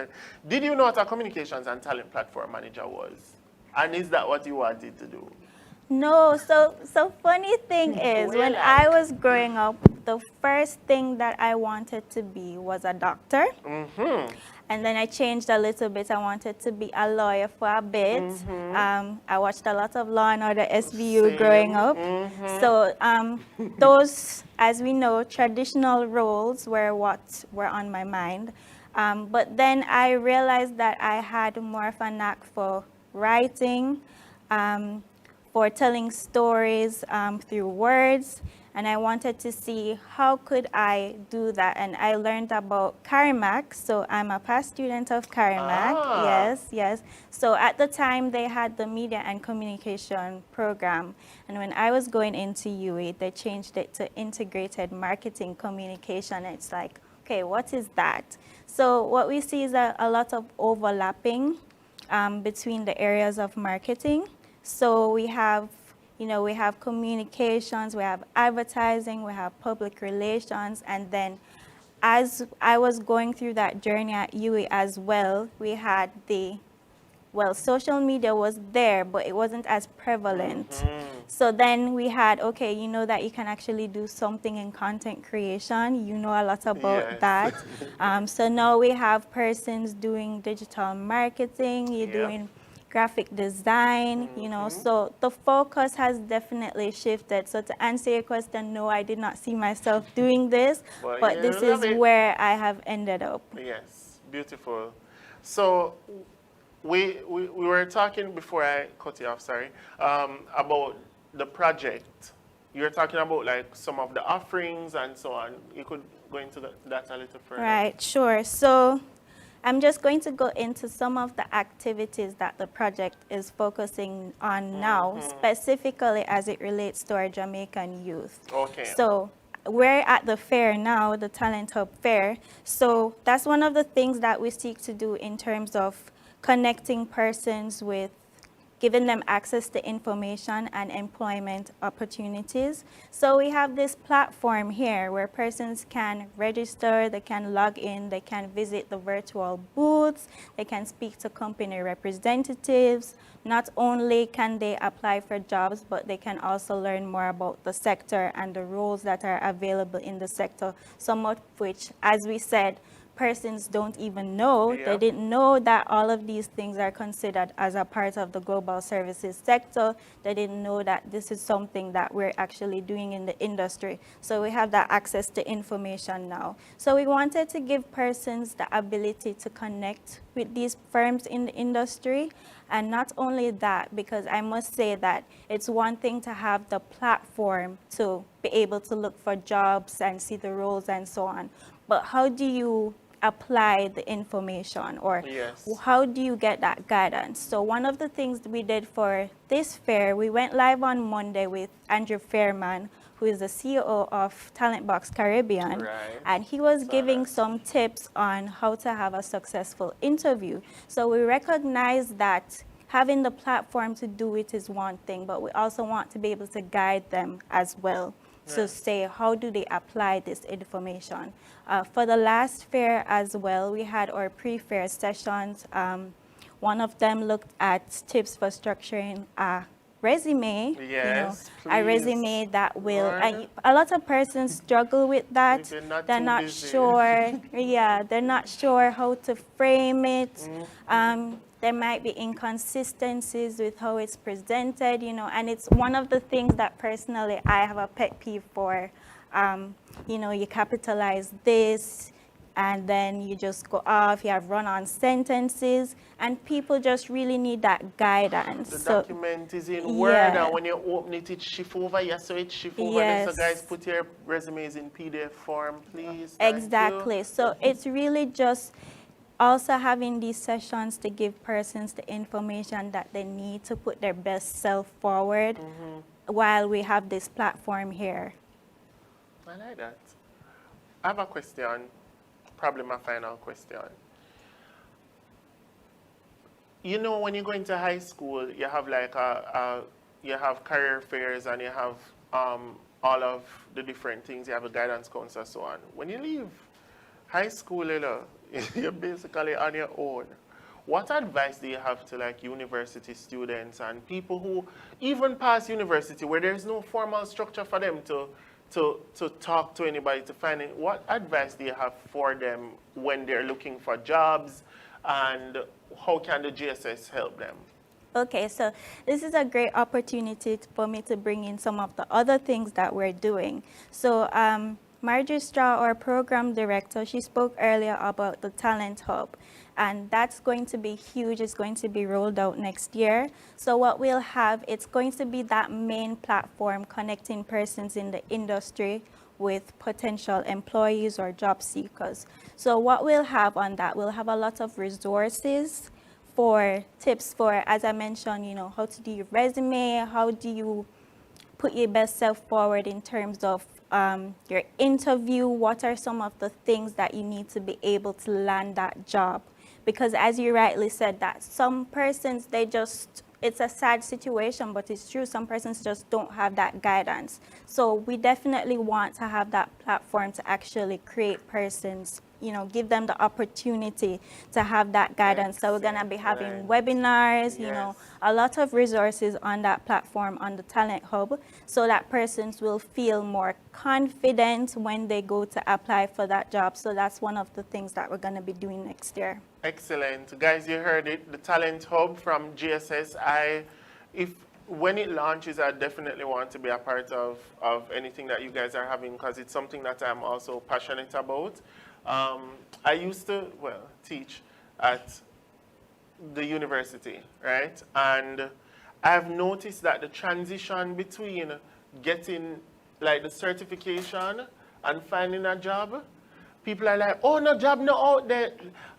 S8: Did you know what a communications and talent platform manager was? And is that what you wanted to do?
S11: No, so funny thing is, when I was growing up, the first thing that I wanted to be was a doctor. And then I changed a little bit. I wanted to be a lawyer for a bit. I watched a lot of Law and Order SVU growing up. So those, as we know, traditional roles were what were on my mind. But then I realized that I had more of a knack for writing, for telling stories through words, and I wanted to see how could I do that. And I learned about Carimac, so I'm a past student of Carimac. Yes. So at the time they had the media and communication program, and when I was going into UE, they changed it to integrated marketing communication. It's like, okay, what is that? So what we see is a lot of overlapping between the areas of marketing. So we have, we have communications, we have advertising, we have public relations, and then as I was going through that journey at UE as well, we had social media was there, but it wasn't as prevalent. So then we had, okay, you know that you can actually do something in content creation. You know a lot about that. So now we have persons doing digital marketing, you're doing graphic design, so the focus has definitely shifted. So to answer your question, no, I did not see myself doing this, but this is where I have ended up.
S8: Yes, beautiful. So we were talking before I cut you off, sorry, about the project. You were talking about like some of the offerings and so on. You could go into that a little further.
S11: Right, sure. So I'm just going to go into some of the activities that the project is focusing on now, specifically as it relates to our Jamaican youth.
S8: Okay.
S11: So we're at the fair now, the Talent Hub Fair. So that's one of the things that we seek to do in terms of connecting persons with, giving them access to information and employment opportunities. So we have this platform here where persons can register, they can log in, they can visit the virtual booths, they can speak to company representatives. Not only can they apply for jobs, but they can also learn more about the sector and the roles that are available in the sector, some of which, as we said, persons don't even know. They didn't know that all of these things are considered as a part of the global services sector. They didn't know that this is something that we're actually doing in the industry. So we have that access to information now. So we wanted to give persons the ability to connect with these firms in the industry. And not only that, because I must say that it's one thing to have the platform to be able to look for jobs and see the roles and so on. But how do you apply the information, or
S8: Yes.
S11: how do you get that guidance? So one of the things we did for this fair, we went live on Monday with Andrew Fairman, who is the CEO of Talent Box Caribbean,
S8: Right.
S11: and he was
S8: Saw
S11: giving
S8: that.
S11: some tips on how to have a successful interview. So we recognize that having the platform to do it is one thing, but we also want to be able to guide them as well. To
S8: Right.
S11: say, how do they apply this information? For the last fair as well, we had our pre-fair sessions. One of them looked at tips for structuring a resume.
S8: Yes,
S11: A
S8: please.
S11: resume that will,
S8: Lord.
S11: a lot of persons struggle with that.
S8: If you're not
S11: They're
S8: too
S11: not
S8: busy.
S11: sure, yeah, they're not sure how to frame it. There might be inconsistencies with how it's presented, and it's one of the things that personally I have a pet peeve for. You capitalize this, and then you just go off, you have run-on sentences, and people just really need that guidance.
S8: The
S11: So,
S8: document is in Word,
S11: yeah.
S8: and when you open it, it shift over. Yeah, so it shift over.
S11: Yes.
S8: So guys, put your resumes in PDF form, please. Thank you.
S11: Exactly. So it's really just also having these sessions to give persons the information that they need to put their best self forward while we have this platform here.
S8: I like that. I have a question, probably my final question. You know, when you go into high school, you have like you have career fairs and you have all of the different things. You have a guidance counselor, so on. When you leave high school, you're basically on your own. What advice do you have to like university students and people who even pass university where there's no formal structure for them to talk to anybody to find it? What advice do you have for them when they're looking for jobs, and how can the GSS help them?
S11: Okay, so this is a great opportunity for me to bring in some of the other things that we're doing. So Marjorie Straw, our program director, she spoke earlier about the Talent Hub, and that's going to be huge. It's going to be rolled out next year. So what we'll have, it's going to be that main platform connecting persons in the industry with potential employees or job seekers. So what we'll have on that, we'll have a lot of resources for tips for, as I mentioned, how to do your resume, how do you put your best self forward in terms of your interview, what are some of the things that you need to be able to land that job. Because as you rightly said, that some persons, it's a sad situation, but it's true, some persons just don't have that guidance. So we definitely want to have that platform to actually create persons, give them the opportunity to have that guidance. So we're gonna be having webinars, a lot of resources on that platform, on the Talent Hub, so that persons will feel more confident when they go to apply for that job. So that's one of the things that we're gonna be doing next year.
S8: Excellent. Guys, you heard it, the Talent Hub from GSS. When it launches, I definitely want to be a part of anything that you guys are having, because it's something that I'm also passionate about. I used to, teach at the university, right? And I've noticed that the transition between getting like the certification and finding a job, people are like, oh, no job, no out there.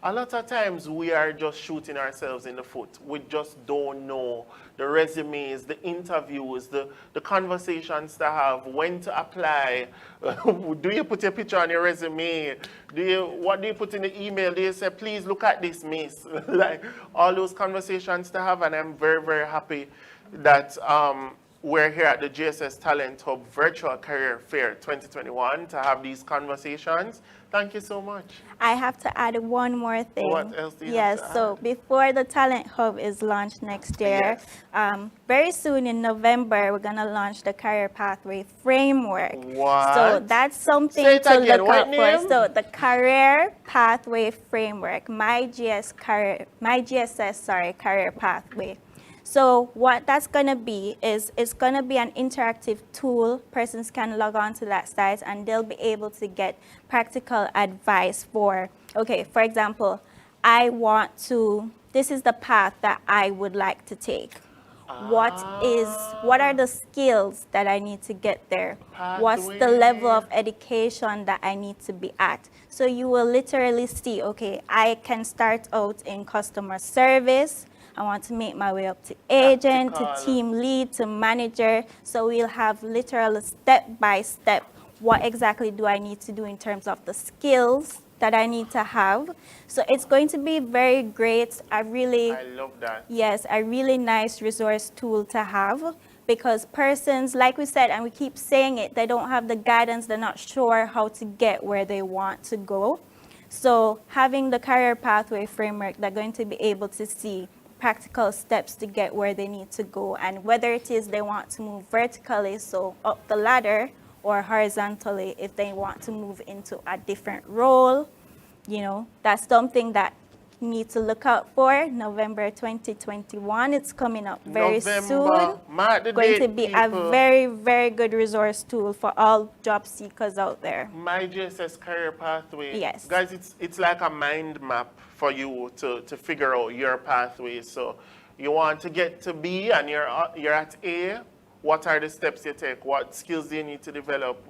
S8: A lot of times we are just shooting ourselves in the foot. We just don't know the resumes, the interviews, the conversations to have, when to apply. Do you put your picture on your resume? What do you put in the email? Do you say, please look at this, miss? Like all those conversations to have, and I'm very, very happy that we're here at the GSS Talent Hub Virtual Career Fair 2021 to have these conversations. Thank you so much.
S11: I have to add one more thing.
S8: What else do you
S11: yes,
S8: have to
S11: so
S8: add?
S11: before the Talent Hub is launched next year, very soon in November, we're going to launch the Career Pathway Framework.
S8: What?
S11: So that's something
S8: Say it
S11: to
S8: again.
S11: look
S8: What
S11: out
S8: name?
S11: for. So the Career Pathway Framework, my GSS Career Pathway. So what that's going to be is it's going to be an interactive tool. Persons can log on to that site and they'll be able to get practical advice for, okay, for example, this is the path that I would like to take. what are the skills that I need to get there? What's the
S8: Pathway.
S11: level of education that I need to be at? So you will literally see, okay, I can start out in customer service. I want to make my way up to agent, to
S8: Tactical.
S11: team lead, to manager. So we'll have literal step by step. What exactly do I need to do in terms of the skills that I need to have? So it's going to be very great.
S8: I love that.
S11: Yes, a really nice resource tool to have, because persons, like we said, and we keep saying it, they don't have the guidance, they're not sure how to get where they want to go. So having the career pathway framework, they're going to be able to see practical steps to get where they need to go, and whether it is they want to move vertically, so up the ladder, or horizontally if they want to move into a different role. You know, that's something that you need to look out for. November 2021, it's coming up very soon.
S8: Mark the
S11: Going
S8: date,
S11: to be
S8: people.
S11: a very, very good resource tool for all job seekers out there.
S8: My GSS career pathway.
S11: Yes.
S8: Guys, it's like a mind map for you to figure out your pathway. So you want to get to B and you're at A. What are the steps you take? What skills do you need to develop?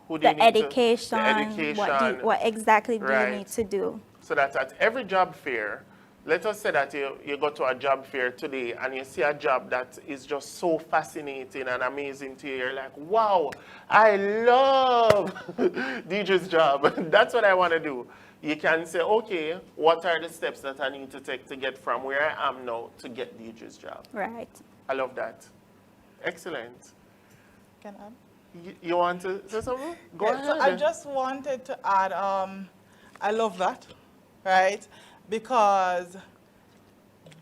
S8: Who do you need
S11: Education,
S8: the education.
S11: what exactly do
S8: Right.
S11: you need to do?
S8: So that at every job fair, let us say that you go to a job fair today and you see a job that is just so fascinating and amazing to you. You're like, wow, I love DJ's job. That's what I want to do. You can say, okay, what are the steps that I need to take to get from where I am now to get DJ's job?
S11: Right.
S8: I love that. Excellent.
S9: Can I add?
S8: You want to say something? Go
S9: Yeah,
S8: ahead.
S9: so I just wanted to add, I love that, right? Because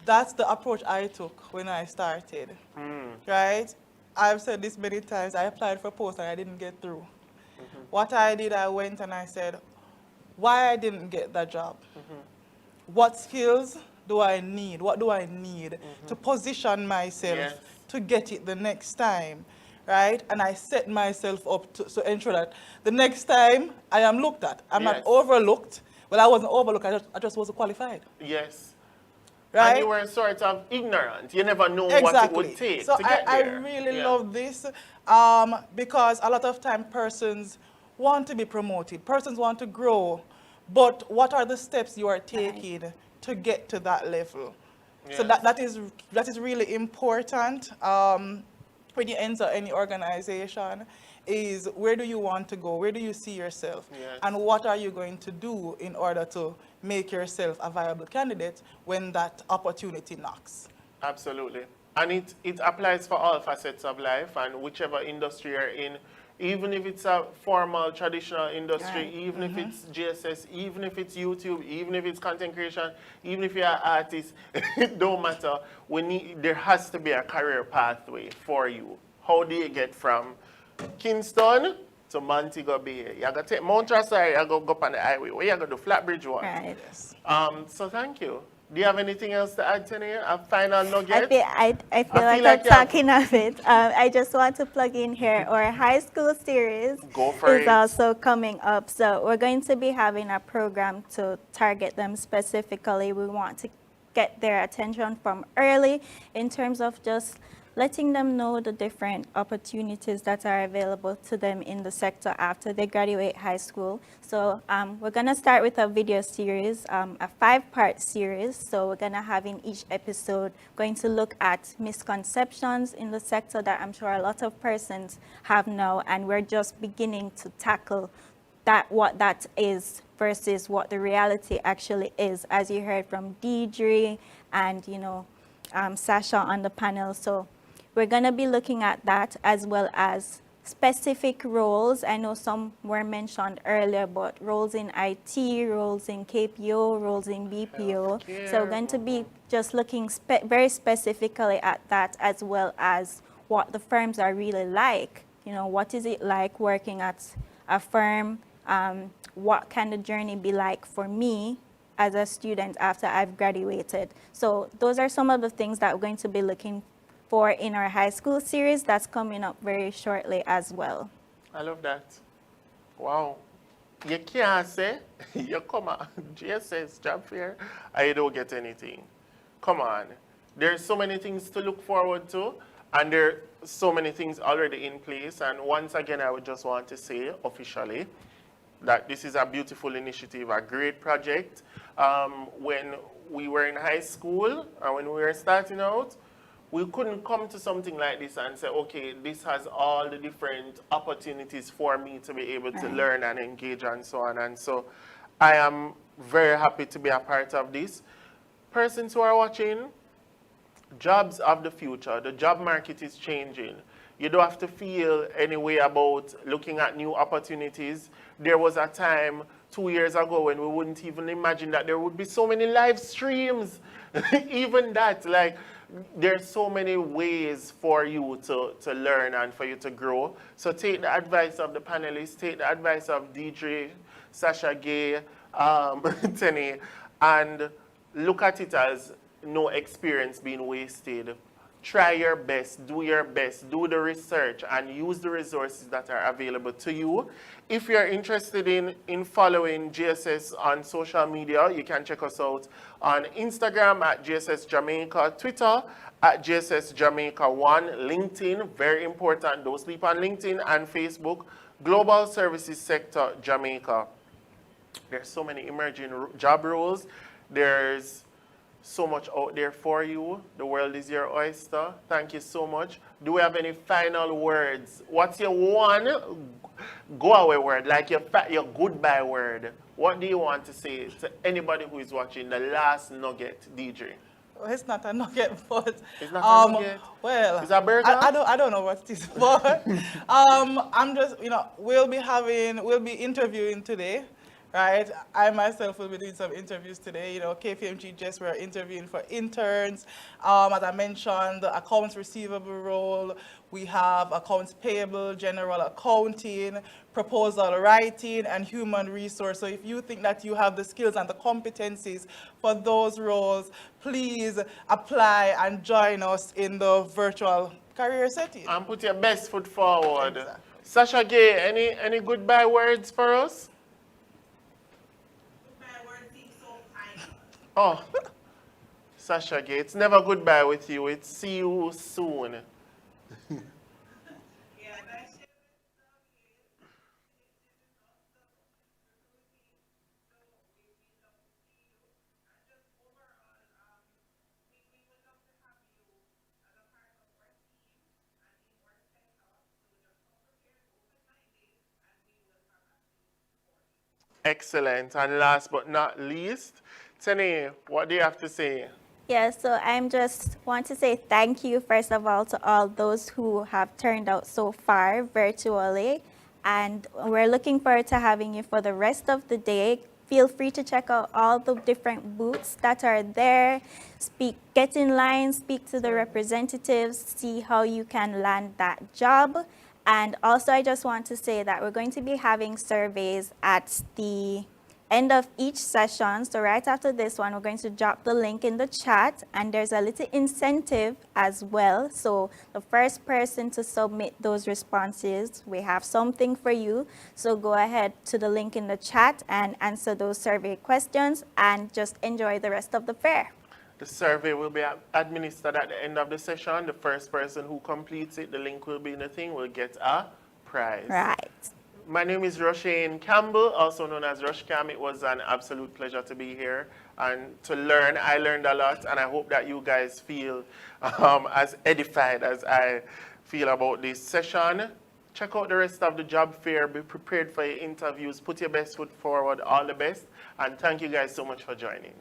S9: that's the approach I took when I started, right? I've said this many times. I applied for posts and I didn't get through. What I did, I went and I said, why I didn't get that job? What skills do I need? What do I need to position myself
S8: Yes.
S9: to get it the next time, right? And I set myself up to ensure that the next time I am looked at. I'm not
S8: Yes.
S9: overlooked. Well, I wasn't overlooked. I just wasn't qualified,
S8: Yes.
S9: right?
S8: And you were sort of ignorant. You never know
S9: Exactly.
S8: what it would take
S9: So
S8: to get
S9: I
S8: there.
S9: really
S8: Yeah.
S9: love this because a lot of time persons want to be promoted, persons want to grow, but what are the steps you are taking to get to that level? So
S8: Yes.
S9: that is really important when you enter any organization. Is where do you want to go? Where do you see yourself?
S8: Yes.
S9: And what are you going to do in order to make yourself a viable candidate when that opportunity knocks?
S8: Absolutely. And it applies for all facets of life and whichever industry you're in, even if it's a formal, traditional industry,
S11: Right.
S8: even if it's GSS, even if it's YouTube, even if it's content creation, even if you're an artist, it don't matter. There has to be a career pathway for you. How do you get from Kingston to Montego Bay? You got to take Mount Rossari, you go up on the highway. Where you got to do Flatbridge one?
S11: Right.
S8: So thank you. Do you have anything else to add, Tania? A final nugget?
S11: I feel like I'm talking of it. I just want to plug in here. Our high school series
S8: Go for
S11: is
S8: it.
S11: also coming up. So we're going to be having a program to target them specifically. We want to get their attention from early in terms of just letting them know the different opportunities that are available to them in the sector after they graduate high school. So we're going to start with a video series, a 5-part series. So we're going to have in each episode going to look at misconceptions in the sector that I'm sure a lot of persons have now, and we're just beginning to tackle what that is versus what the reality actually is, as you heard from Deidre and Sasha on the panel. So we're going to be looking at that, as well as specific roles. I know some were mentioned earlier, but roles in IT, roles in KPO, roles in BPO. So we're going to be just looking very specifically at that, as well as what the firms are really like. What is it like working at a firm? What can the journey be like for me as a student after I've graduated? So those are some of the things that we're going to be looking for in our high school series that's coming up very shortly as well.
S8: I love that. Wow. You can't say you come on GSS job fair and you don't get anything. Come on. There's so many things to look forward to, and there are so many things already in place. And once again, I would just want to say officially that this is a beautiful initiative, a great project. When we were in high school and when we were starting out, we couldn't come to something like this and say, okay, this has all the different opportunities for me to be able to learn and engage and so on. And so I am very happy to be a part of this. Persons who are watching, jobs of the future, the job market is changing. You don't have to feel any way about looking at new opportunities. There was a time 2 years ago when we wouldn't even imagine that there would be so many live streams. Even that, like, there's so many ways for you to learn and for you to grow. So take the advice of the panelists, take the advice of DJ, Sasha Gay, Tenny, and look at it as no experience being wasted. Try your best, do the research, and use the resources that are available to you. If you're interested in following GSS on social media, you can check us out on Instagram at GSS Jamaica, Twitter at GSS Jamaica 1, LinkedIn, very important, don't sleep on LinkedIn, and Facebook, Global Services Sector Jamaica. There's so many emerging job roles. There's so much out there for you. The world is your oyster. Thank you so much. Do we have any final words? What's your one go-away word, like your goodbye word? What do you want to say to anybody who is watching? The last nugget, DJ.
S9: Well, it's not a nugget, but
S8: it's not a nugget.
S9: Well,
S8: it's a burger.
S9: I don't know what it is, but I'm just, we'll be interviewing today. Right, I myself will be doing some interviews today. KPMG GSS, we're interviewing for interns. As I mentioned, the accounts receivable role. We have accounts payable, general accounting, proposal writing, and human resource. So if you think that you have the skills and the competencies for those roles, please apply and join us in the virtual career setting.
S8: And put your best foot forward.
S9: Exactly.
S8: Sasha Gay, any goodbye words for us? Oh, Sasha Gay, it's never goodbye with you. It's see you soon. Excellent. And last but not least, Tenny, what do you have to say?
S11: Yeah, so I'm just want to say thank you, first of all, to all those who have turned out so far virtually. And we're looking forward to having you for the rest of the day. Feel free to check out all the different booths that are there. Get in line, speak to the representatives, see how you can land that job. And also, I just want to say that we're going to be having surveys at the end of each session. So right after this one, we're going to drop the link in the chat, and there's a little incentive as well. So the first person to submit those responses, we have something for you. So go ahead to the link in the chat and answer those survey questions and just enjoy the rest of the fair.
S8: The survey will be administered at the end of the session. The first person who completes it, the link will be in the thing, will get a prize.
S11: Right.
S8: My name is Roshane Campbell, also known as Rush Cam. It was an absolute pleasure to be here and to learn. I learned a lot, and I hope that you guys feel as edified as I feel about this session. Check out the rest of the job fair. Be prepared for your interviews. Put your best foot forward. All the best. And thank you guys so much for joining.